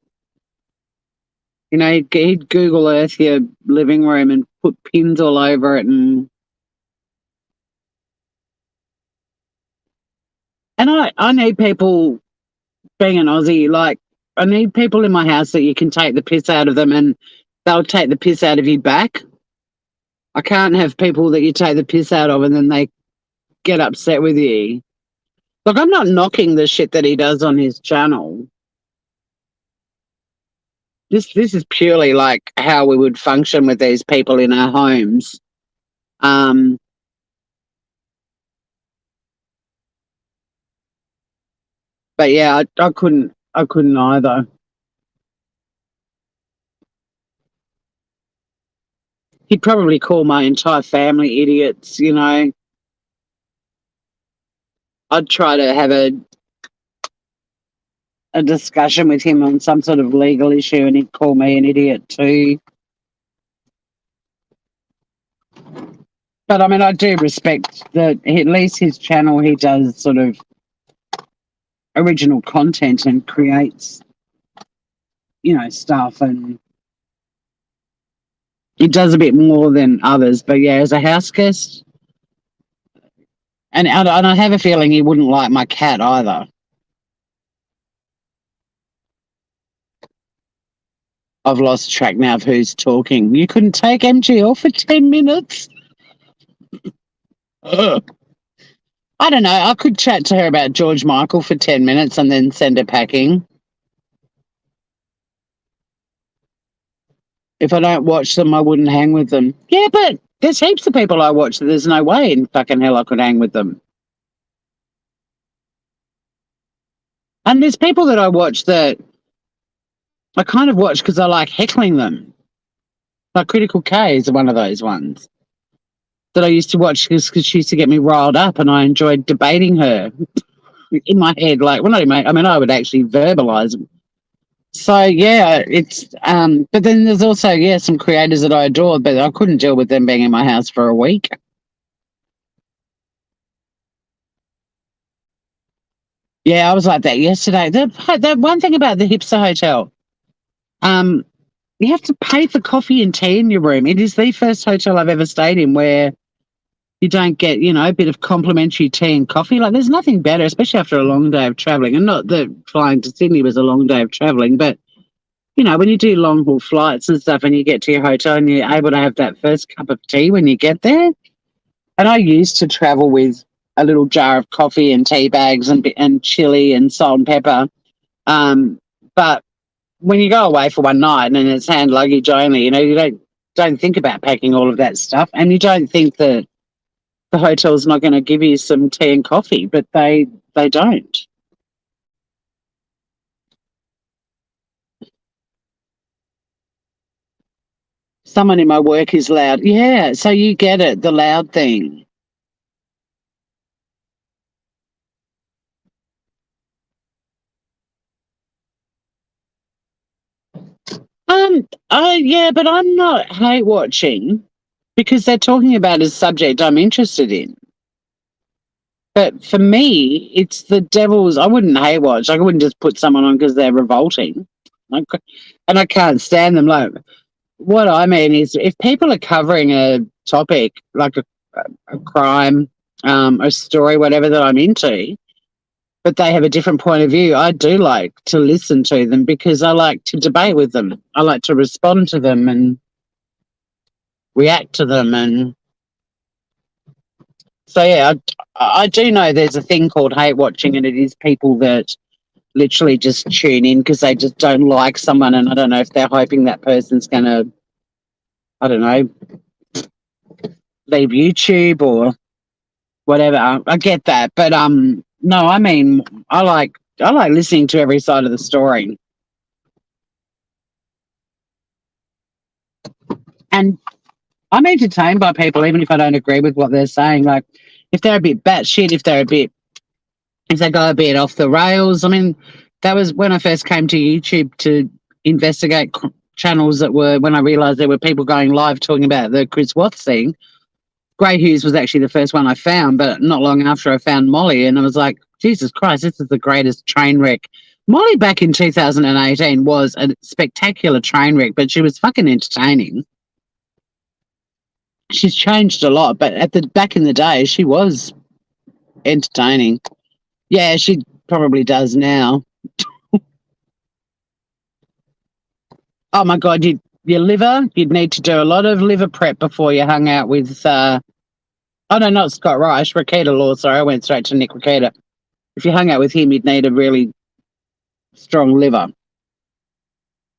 You know, he'd Google Earth your living room and put pins all over it, and I need people being an Aussie, like I need people in my house that you can take the piss out of them and they'll take the piss out of you back. I can't have people that you take the piss out of and then they get upset with you. Look, I'm not knocking the shit that he does on his channel. This is purely like how we would function with these people in our homes. Um, but yeah, I couldn't either. He'd probably call my entire family idiots, you know. I'd try to have a discussion with him on some sort of legal issue and he'd call me an idiot too. But I mean, I do respect that at least his channel, he does sort of original content and creates, you know, stuff, and he does a bit more than others. But yeah, as a house guest, and I have a feeling he wouldn't like my cat either. I've lost track now of who's talking. You couldn't take MG off for 10 minutes? Ugh. I don't know. I could chat to her about George Michael for 10 minutes and then send her packing. If I don't watch them, I wouldn't hang with them. Yeah, but there's heaps of people I watch that there's no way in fucking hell I could hang with them. And there's people that I watch that I kind of watch because I like heckling them. Like Critical K is one of those ones that I used to watch because she used to get me riled up and I enjoyed debating her in my head. Like, well, not in my, I mean, I would actually verbalize them. So, yeah, it's, but then there's also, yeah, some creators that I adore, but I couldn't deal with them being in my house for a week. Yeah, I was like that yesterday. The one thing about the hipster hotel, um, you have to pay for coffee and tea in your room. It is the first hotel I've ever stayed in where you don't get, you know, a bit of complimentary tea and coffee. Like, there's nothing better, especially after a long day of traveling. And not that flying to Sydney was a long day of traveling, but, you know, when you do long haul flights and stuff and you get to your hotel and you're able to have that first cup of tea when you get there. And I used to travel with a little jar of coffee and tea bags and chili and salt and pepper. But when you go away for one night and it's hand luggage only, you know, you don't think about packing all of that stuff, and you don't think that the hotel's not going to give you some tea and coffee, but they don't. Someone in my work is loud. Yeah, so you get it, the loud thing. Yeah, but I'm not hate watching because they're talking about a subject I'm interested in. But for me, it's the devil's. I wouldn't hate watch. I wouldn't just put someone on because they're revolting. Like, and I can't stand them. Like, what I mean is, if people are covering a topic like a crime, a story, whatever that I'm into, but they have a different point of view, I do like to listen to them because I like to debate with them. I like to respond to them and react to them. And so, yeah, I do know there's a thing called hate watching, and it is people that literally just tune in because they just don't like someone. And I don't know if they're hoping that person's going to, I don't know, leave YouTube or whatever. I get that. But no, I mean, I like listening to every side of the story. And I'm entertained by people, even if I don't agree with what they're saying. Like, if they're a bit batshit, if they go a bit off the rails. I mean, that was when I first came to YouTube to investigate channels that were, when I realised there were people going live talking about the Chris Watts thing. Grey Hughes was actually the first one I found, but not long after I found Molly, and I was like, Jesus Christ, this is the greatest train wreck. Molly back in 2018 was a spectacular train wreck, but she was fucking entertaining. She's changed a lot, but back in the day, she was entertaining. Yeah, she probably does now. Oh my God, your liver, you'd need to do a lot of liver prep before you hung out with, oh no, not Scott Rice, Rakita Law, sorry, I went straight to Nick Rakita. If you hung out with him, you'd need a really strong liver.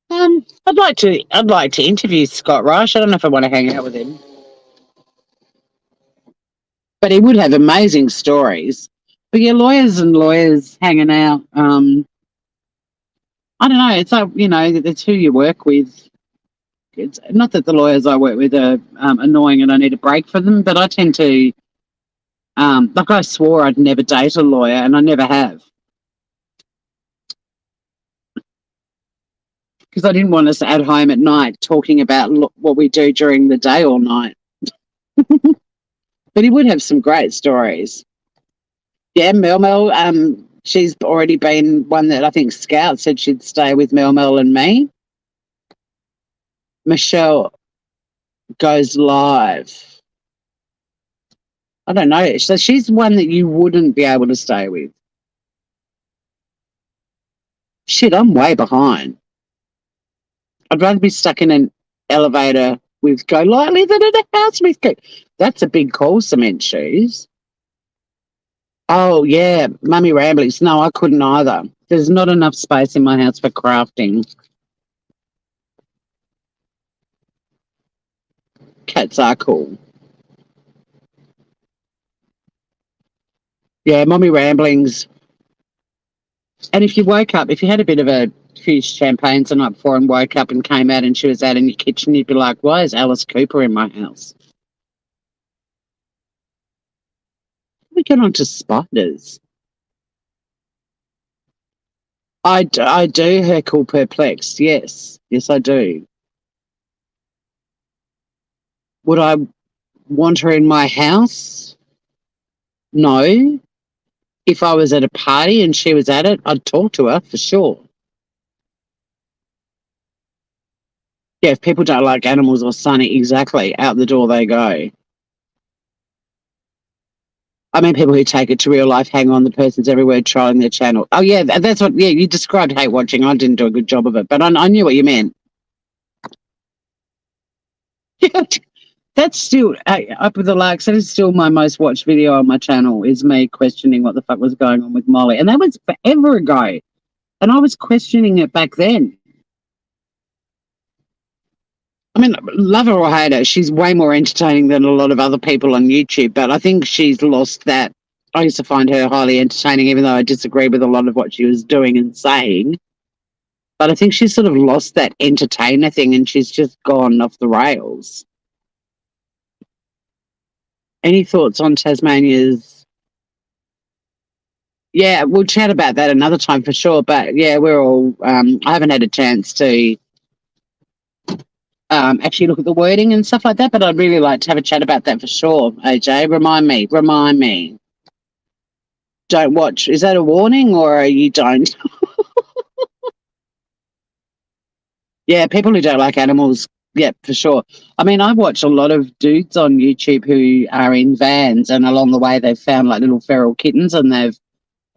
I'd like to interview Scott Rice. I don't know if I want to hang out with him, but he would have amazing stories. But yeah, lawyers and lawyers hanging out. I don't know. It's like, it's who you work with. It's not that the lawyers I work with are annoying and I need a break from them, but I tend to, like I swore I'd never date a lawyer and I never have because I didn't want us at home at night talking about what we do during the day all night. But he would have some great stories. Yeah, Mel, she's already been one that I think Scout said she'd stay with Mel and me. Michelle goes live. I don't know. So she's one that you wouldn't be able to stay with. Shit, I'm way behind. I'd rather be stuck in an elevator with Go Lightly than in a house with Go. That's a big call, cement shoes. Oh, yeah, Mummy Ramblings. No, I couldn't either. There's not enough space in my house for crafting. Cats are cool. Yeah, Mummy Ramblings. And if you had a bit of a few champagnes the night before and woke up and came out and she was out in your kitchen, you'd be like, why is Alice Cooper in my house? We get on to spiders. I do heckle perplexed, yes. Yes, I do. Would I want her in my house? No. If I was at a party and she was at it, I'd talk to her for sure. Yeah, if people don't like animals or Sunny, exactly, out the door they go. I mean, people who take it to real life, hang on, the person's everywhere trying their channel. Oh, yeah, that's what, yeah, you described hate watching. I didn't do a good job of it, but I knew what you meant. That's still, up with the likes, that is still my most watched video on my channel, is me questioning what the fuck was going on with Molly. And that was forever ago. And I was questioning it back then. I mean, love her or hate her, she's way more entertaining than a lot of other people on YouTube, but I think she's lost that. I used to find her highly entertaining, even though I disagree with a lot of what she was doing and saying. But I think she's sort of lost that entertainer thing and she's just gone off the rails. Any thoughts on Tasmania's? Yeah, we'll chat about that another time for sure. But yeah, we're all, I haven't had a chance to actually look at the wording and stuff like that, but I'd really like to have a chat about that for sure. AJ, remind me. Don't watch. Is that a warning or you don't? Yeah, people who don't like animals, yeah, for sure. I mean, I watch a lot of dudes on YouTube who are in vans and along the way they've found like little feral kittens and they've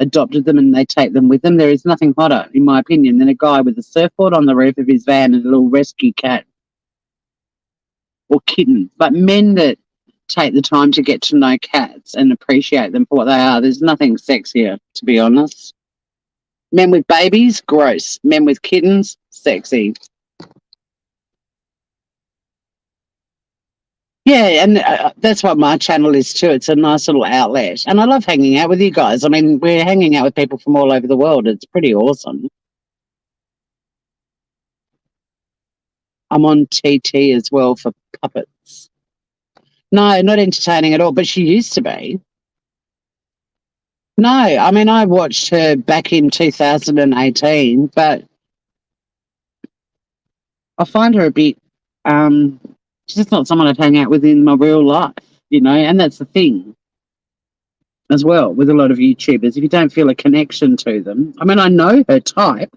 adopted them and they take them with them. There is nothing hotter, in my opinion, than a guy with a surfboard on the roof of his van and a little rescue cat or kitten. But men that take the time to get to know cats and appreciate them for what they are, there's nothing sexier, to be honest. Men with babies, gross. Men with kittens, sexy. Yeah, and that's what my channel is too. It's a nice little outlet. And I love hanging out with you guys. I mean, we're hanging out with people from all over the world. It's pretty awesome. I'm on TT as well for puppets. No, not entertaining at all, but she used to be. No, I mean, I watched her back in 2018, but I find her a bit, she's just not someone I'd hang out with in my real life, and that's the thing as well with a lot of YouTubers. If you don't feel a connection to them, I mean, I know her type.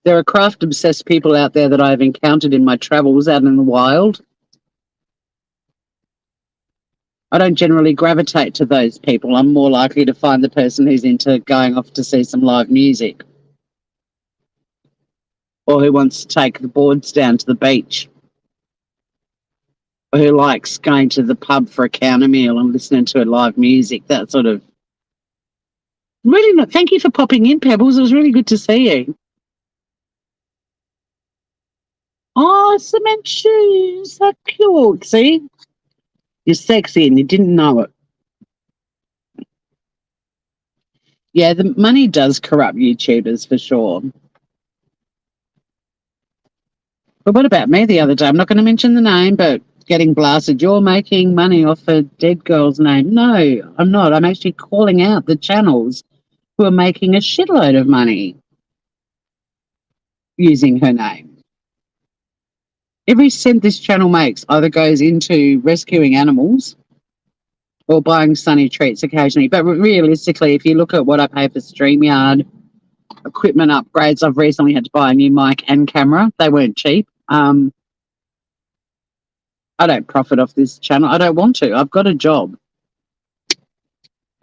There are craft-obsessed people out there that I've encountered in my travels out in the wild. I don't generally gravitate to those people. I'm more likely to find the person who's into going off to see some live music. or who wants to take the boards down to the beach, or who likes going to the pub for a counter meal and listening to live music, that sort of. Really, not. Thank you for popping in, Pebbles. It was really good to see you. Oh, cement shoes. So cute. See? You're sexy and you didn't know it. Yeah, the money does corrupt YouTubers for sure. But what about me the other day? I'm not going to mention the name, but getting blasted. You're making money off a dead girl's name. No, I'm not. I'm actually calling out the channels who are making a shitload of money using her name. Every cent this channel makes either goes into rescuing animals or buying Sunny treats occasionally. But realistically, if you look at what I pay for StreamYard, equipment upgrades, I've recently had to buy a new mic and camera. They weren't cheap. I don't profit off this channel. I don't want to. I've got a job.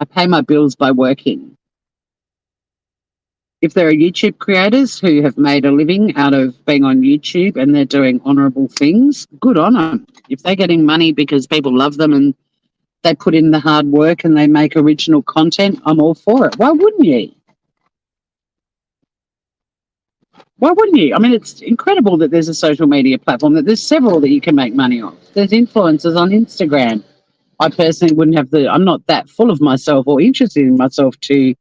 I pay my bills by working. If there are YouTube creators who have made a living out of being on YouTube and they're doing honourable things, good on them. If they're getting money because people love them and they put in the hard work and they make original content, I'm all for it. Why wouldn't you? Why wouldn't you? I mean, it's incredible that there's a social media platform, that there's several that you can make money off. There's influencers on Instagram. I personally wouldn't have I'm not that full of myself or interested in myself to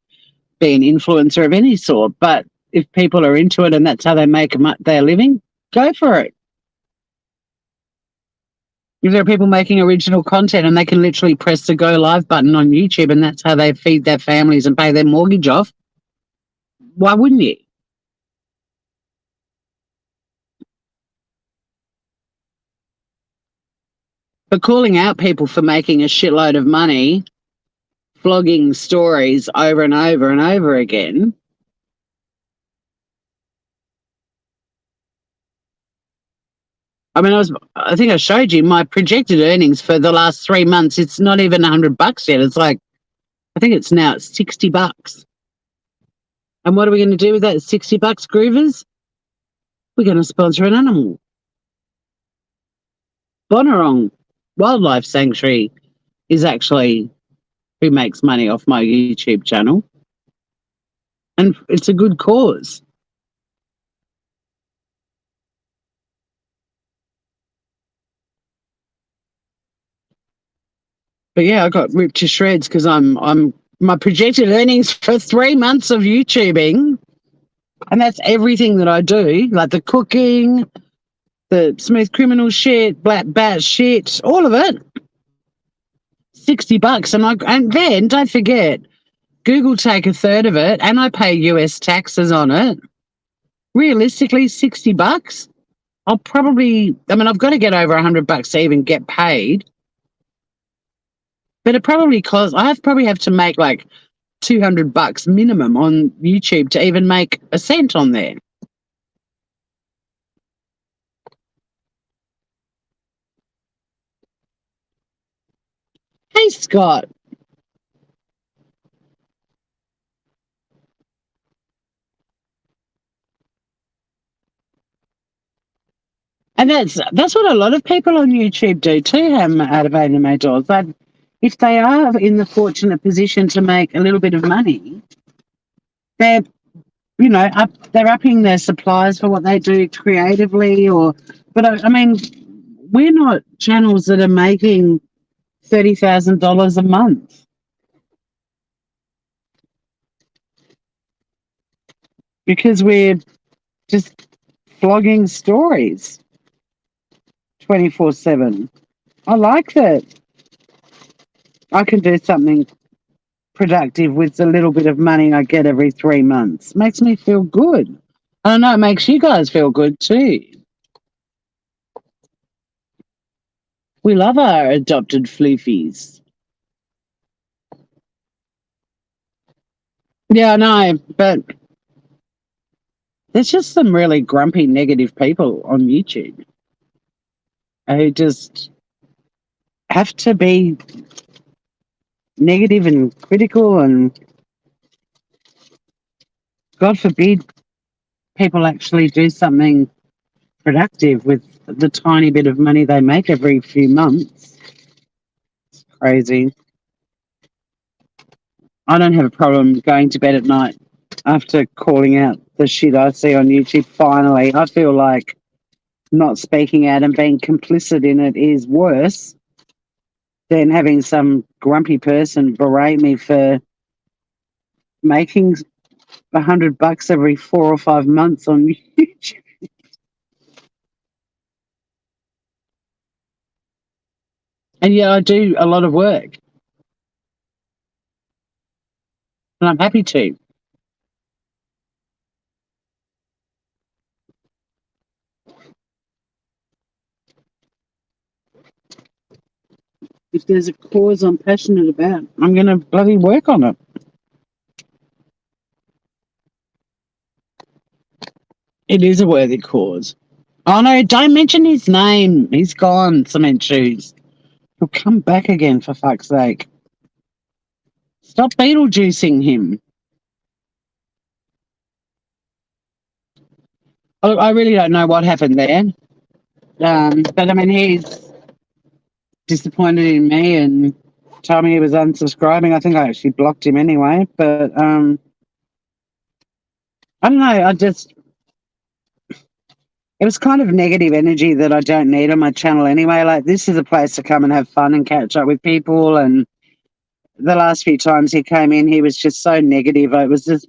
be an influencer of any sort. But if people are into it and that's how they make their living, go for it. If there are people making original content and they can literally press the go live button on YouTube and that's how they feed their families and pay their mortgage off, why wouldn't you? But calling out people for making a shitload of money, flogging stories over and over and over again. I mean, I think I showed you my projected earnings for the last 3 months. It's not even $100 yet. It's like, I think it's now $60. And what are we going to do with that $60, Groovers? We're going to sponsor an animal. Bonorong Wildlife Sanctuary is actually who makes money off my YouTube channel. And it's a good cause. But yeah, I got ripped to shreds because I'm my projected earnings for 3 months of YouTubing, and that's everything that I do, like the cooking, the smooth criminal shit, black bat shit, all of it. $60, and then don't forget, Google take a third of it, and I pay US taxes on it. Realistically, $60. I've got to get over $100 to even get paid. But it probably costs. Probably have to make like $200 minimum on YouTube to even make a cent on there. Hey, Scott. And that's what a lot of people on YouTube do too, out of anime dolls. If they are in the fortunate position to make a little bit of money, they're they're upping their supplies for what they do creatively. But I mean, we're not channels that are making $30,000 a month because we're just flogging stories 24/7. I like that. I can do something productive with the little bit of money I get every 3 months. Makes me feel good. I know it makes you guys feel good too. We love our adopted floofies. Yeah, I know, but there's just some really grumpy, negative people on YouTube who just have to be negative and critical, and God forbid people actually do something productive with the tiny bit of money they make every few months. Crazy. I don't have a problem going to bed at night after calling out the shit I see on YouTube. Finally, I feel like not speaking out and being complicit in it is worse than having some grumpy person berate me for making $100 every 4 or 5 months on YouTube. And yeah, I do a lot of work, and I'm happy to. If there's a cause I'm passionate about, I'm going to bloody work on it. It is a worthy cause. Oh no, don't mention his name. He's gone, cement shoes. He'll come back again, for fuck's sake. Stop Beetlejuicing him. I really don't know what happened there. But I mean, he's disappointed in me and told me he was unsubscribing. I think I actually blocked him anyway. But I don't know. It was kind of negative energy that I don't need on my channel anyway. Like, this is a place to come and have fun and catch up with people. And the last few times he came in, he was just so negative. It was just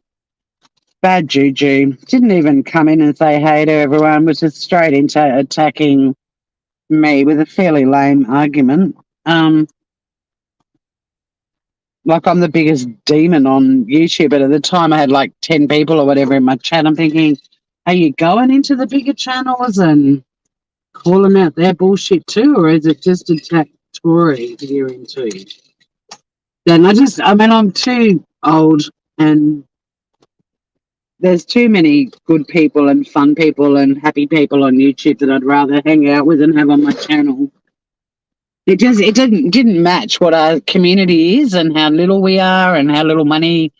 bad juju. Didn't even come in and say hey to everyone, was just straight into attacking me with a fairly lame argument. Like I'm the biggest demon on YouTube, but at the time I had like 10 people or whatever in my chat. I'm thinking, are you going into the bigger channels and call them out their bullshit too, or is it just attack Tory that you're into? Then I'm too old and there's too many good people and fun people and happy people on YouTube that I'd rather hang out with and have on my channel. It didn't match what our community is and how little we are and how little money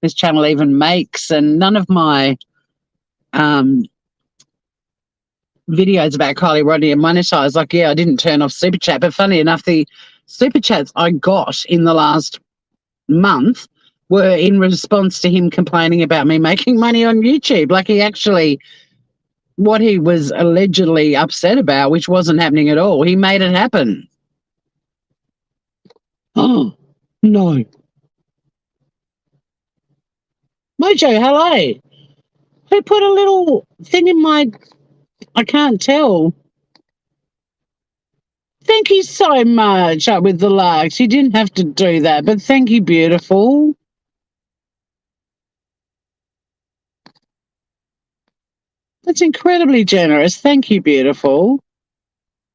this channel even makes. And none of my videos about Kylie Rodney are monetized. Like, yeah, I didn't turn off Super Chat, but funny enough, the Super Chats I got in the last month were in response to him complaining about me making money on YouTube. Like, he actually, what he was allegedly upset about, which wasn't happening at all, he made it happen. Oh, no. Mojo, hello. Who put a little thing in my... I can't tell. Thank you so much with the likes. You didn't have to do that, but thank you, beautiful. That's incredibly generous. Thank you, beautiful.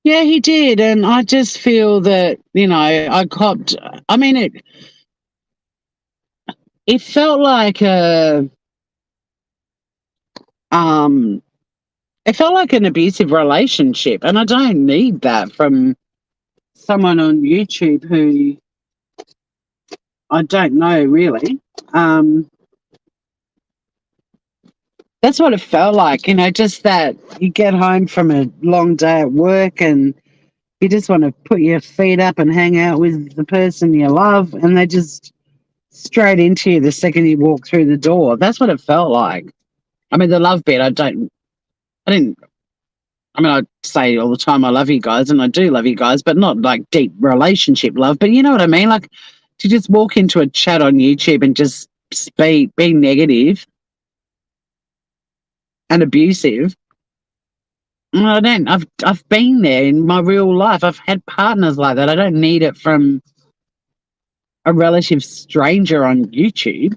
Yeah, he did. And I just feel that, I copped... I mean, it felt like it felt like an abusive relationship, and I don't need that from someone on YouTube who I don't know really. That's what it felt like, just that you get home from a long day at work and you just want to put your feet up and hang out with the person you love, and they just straight into you the second you walk through the door. That's what it felt like. I mean, the love bit, I didn't, I mean, I say all the time I love you guys, and I do love you guys, but not like deep relationship love. But you know what I mean? Like, to just walk into a chat on YouTube and just be negative and abusive. I don't. I've been there in my real life. I've had partners like that. I don't need it from a relative stranger on YouTube.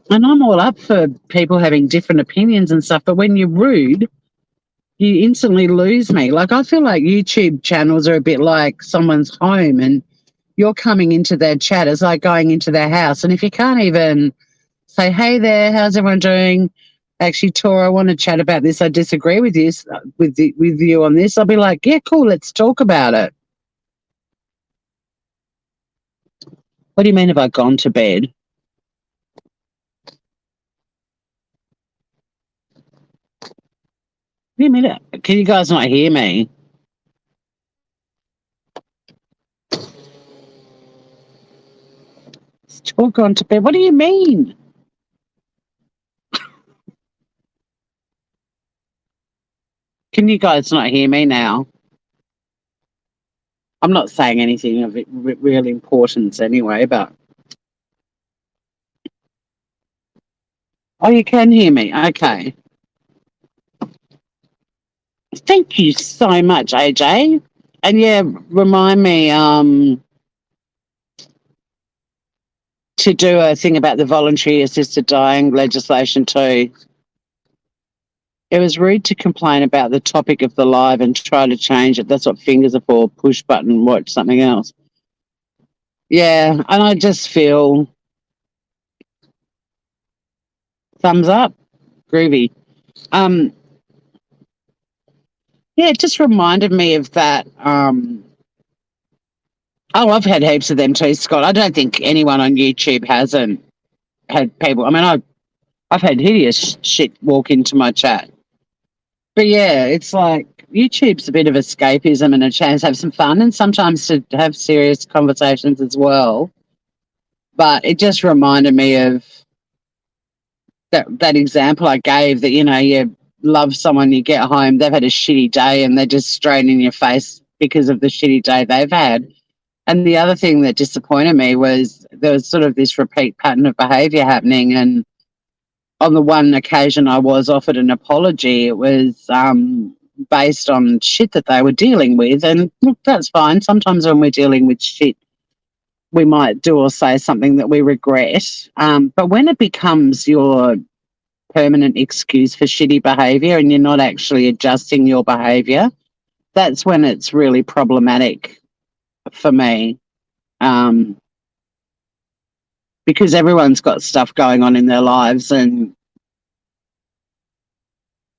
And I'm all up for people having different opinions and stuff, but when you're rude, you instantly lose me. Like, I feel like YouTube channels are a bit like someone's home, and you're coming into their chat. It's like going into their house. And if you can't even say, hey there, how's everyone doing? Actually, Tor, I want to chat about this. I disagree with you, with you on this. I'll be like, yeah, cool, let's talk about it. What do you mean have I gone to bed? Wait a minute. Can you guys not hear me? Still gone to bed. What do you mean? Can you guys not hear me now? I'm not saying anything of real importance anyway, but. Oh, you can hear me. Okay. Thank you so much, AJ. And yeah, remind me to do a thing about the voluntary assisted dying legislation too. It was rude to complain about the topic of the live and try to change it. That's what fingers are for. Push button, watch something else. Yeah, and I just feel thumbs up, groovy. Um, yeah, it just reminded me of that. Oh, I've had heaps of them too, Scott. I don't think anyone on YouTube hasn't had people. I mean, I've had hideous shit walk into my chat. But yeah, it's like YouTube's a bit of escapism and a chance to have some fun and sometimes to have serious conversations as well. But it just reminded me of that example I gave that, you love someone, you get home, they've had a shitty day and they're just straight in your face because of the shitty day they've had. And the other thing that disappointed me was there was sort of this repeat pattern of behaviour happening. And on the one occasion I was offered an apology, it was based on shit that they were dealing with. And look, that's fine. Sometimes when we're dealing with shit, we might do or say something that we regret. But when it becomes your permanent excuse for shitty behaviour and you're not actually adjusting your behaviour, that's when it's really problematic for me. Because everyone's got stuff going on in their lives and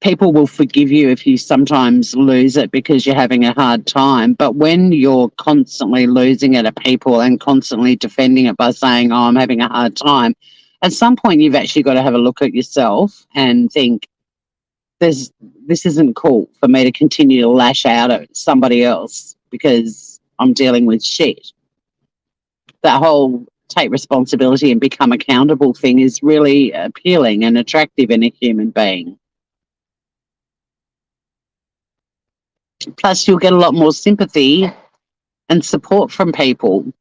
people will forgive you if you sometimes lose it because you're having a hard time. But when you're constantly losing it at people and constantly defending it by saying, oh, I'm having a hard time, at some point you've actually got to have a look at yourself and think, this isn't cool for me to continue to lash out at somebody else because I'm dealing with shit. That whole take responsibility and become accountable thing is really appealing and attractive in a human being. Plus, you'll get a lot more sympathy and support from people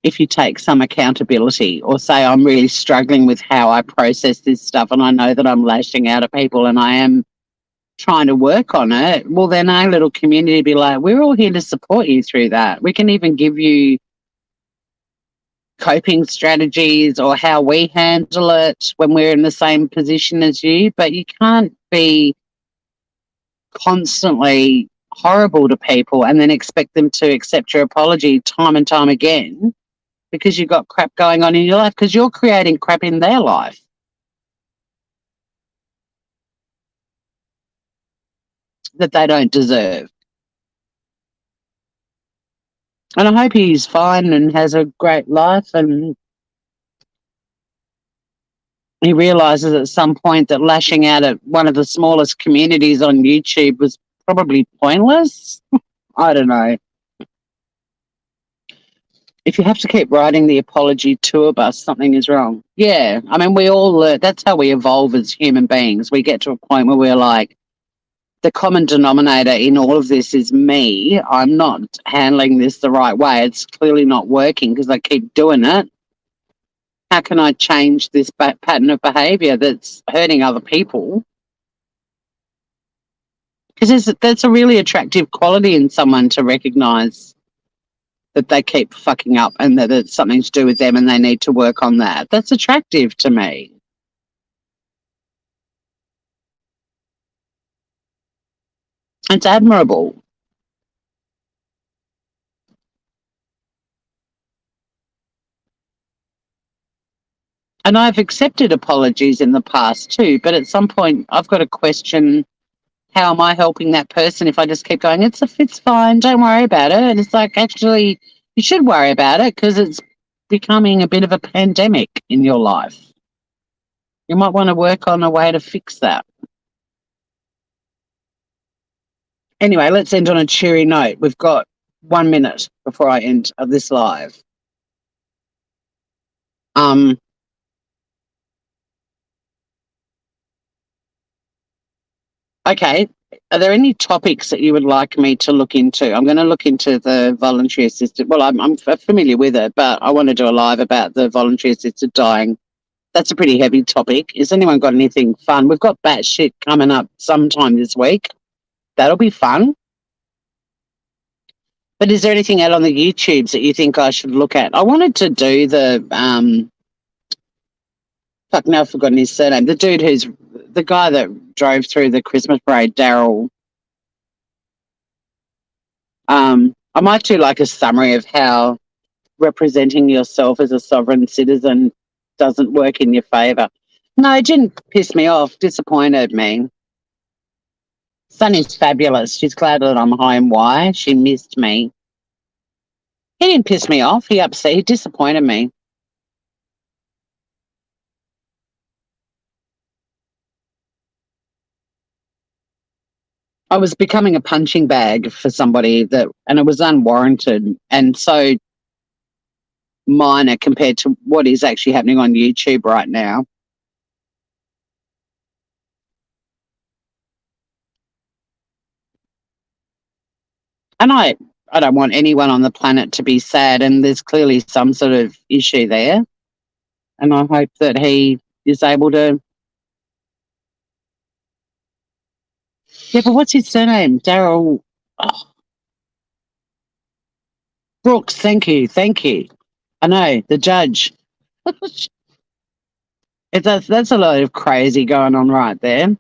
if you take some accountability or say, I'm really struggling with how I process this stuff and I know that I'm lashing out at people and I am trying to work on it. Well, then our little community be like, we're all here to support you through that. We can even give you coping strategies or how we handle it when we're in the same position as you, but you can't be constantly horrible to people and then expect them to accept your apology time and time again because you've got crap going on in your life because you're creating crap in their life that they don't deserve. And I hope he's fine and has a great life and he realises at some point that lashing out at one of the smallest communities on YouTube was probably pointless. I don't know. If you have to keep writing the apology tour bus, something is wrong. Yeah, I mean, we all learn. That's how we evolve as human beings. We get to a point where we're like, the common denominator in all of this is me. I'm not handling this the right way. It's clearly not working because I keep doing it. How can I change this pattern of behaviour that's hurting other people? Because that's a really attractive quality in someone to recognise that they keep fucking up and that it's something to do with them and they need to work on that. That's attractive to me. It's admirable. And I've accepted apologies in the past too, but at some point I've got to question, how am I helping that person if I just keep going, it's fine, don't worry about it. And it's like, actually, you should worry about it because it's becoming a bit of a pandemic in your life. You might want to work on a way to fix that. Anyway, let's end on a cheery note. We've got 1 minute before I end of this live. Okay. Are there any topics that you would like me to look into? I'm going to look into the voluntary assisted. Well, I'm familiar with it, but I want to do a live about the voluntary assisted dying. That's a pretty heavy topic. Has anyone got anything fun? We've got batshit coming up sometime this week. That'll be fun. But is there anything out on the YouTubes that you think I should look at? I wanted to do the fuck, now I've forgotten his surname. The dude who's the guy that drove through the Christmas parade, Daryl. I might do like a summary of how representing yourself as a sovereign citizen doesn't work in your favour. No, it didn't piss me off, disappointed me. Sunny's fabulous. She's glad that I'm home. Why? She missed me. He didn't piss me off. He disappointed me. I was becoming a punching bag for somebody and it was unwarranted and so minor compared to what is actually happening on YouTube right now. And I don't want anyone on the planet to be sad, and there's clearly some sort of issue there. And I hope that he is able to. Yeah, but what's his surname? Daryl. Oh. Brooks, thank you. I know, the judge. That's a lot of crazy going on right there.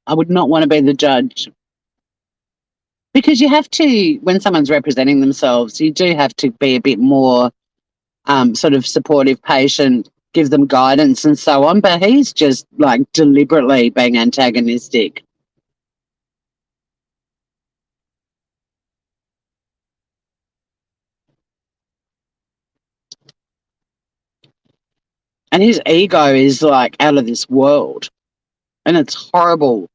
I would not want to be the judge. Because you have to, when someone's representing themselves, you do have to be a bit more sort of supportive, patient, give them guidance and so on. But he's just like deliberately being antagonistic. And his ego is like out of this world. And it's horrible.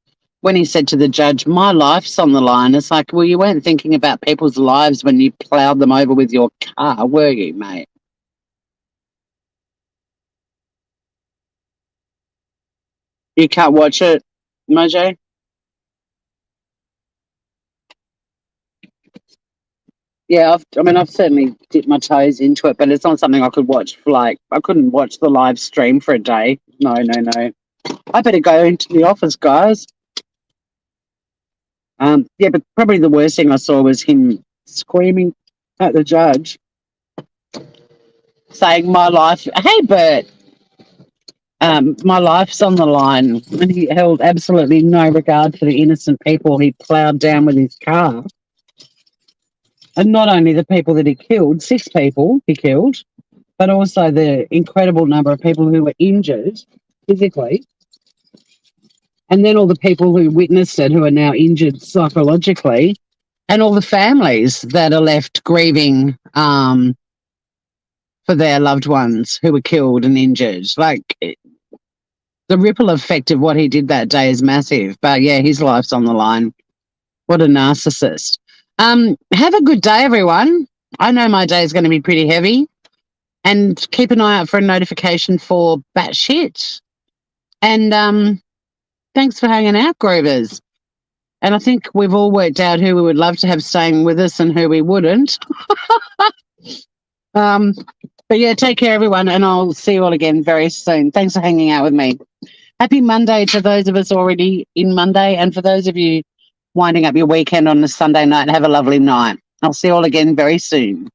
When he said to the judge, my life's on the line, it's like, well, you weren't thinking about people's lives when you ploughed them over with your car, were you, mate? You can't watch it, Mojo? Yeah, I've certainly dipped my toes into it, but it's not something I could watch for I couldn't watch the live stream for a day. No. I better go into the office, guys. Yeah, but probably the worst thing I saw was him screaming at the judge, saying, "My life, hey Bert, my life's on the line," and he held absolutely no regard for the innocent people he ploughed down with his car. And not only the people that he killed, 6 people he killed, but also the incredible number of people who were injured physically. And then all the people who witnessed it who are now injured psychologically, and all the families that are left grieving for their loved ones who were killed and injured. The ripple effect of what he did that day is massive. But yeah, his life's on the line. What a narcissist. Have a good day, everyone. I know my day is going to be pretty heavy. And keep an eye out for a notification for batshit. And thanks for hanging out, Groovers. And I think we've all worked out who we would love to have staying with us and who we wouldn't. But yeah, take care, everyone, and I'll see you all again very soon. Thanks for hanging out with me. Happy Monday to those of us already in Monday, and for those of you winding up your weekend on a Sunday night, have a lovely night. I'll see you all again very soon.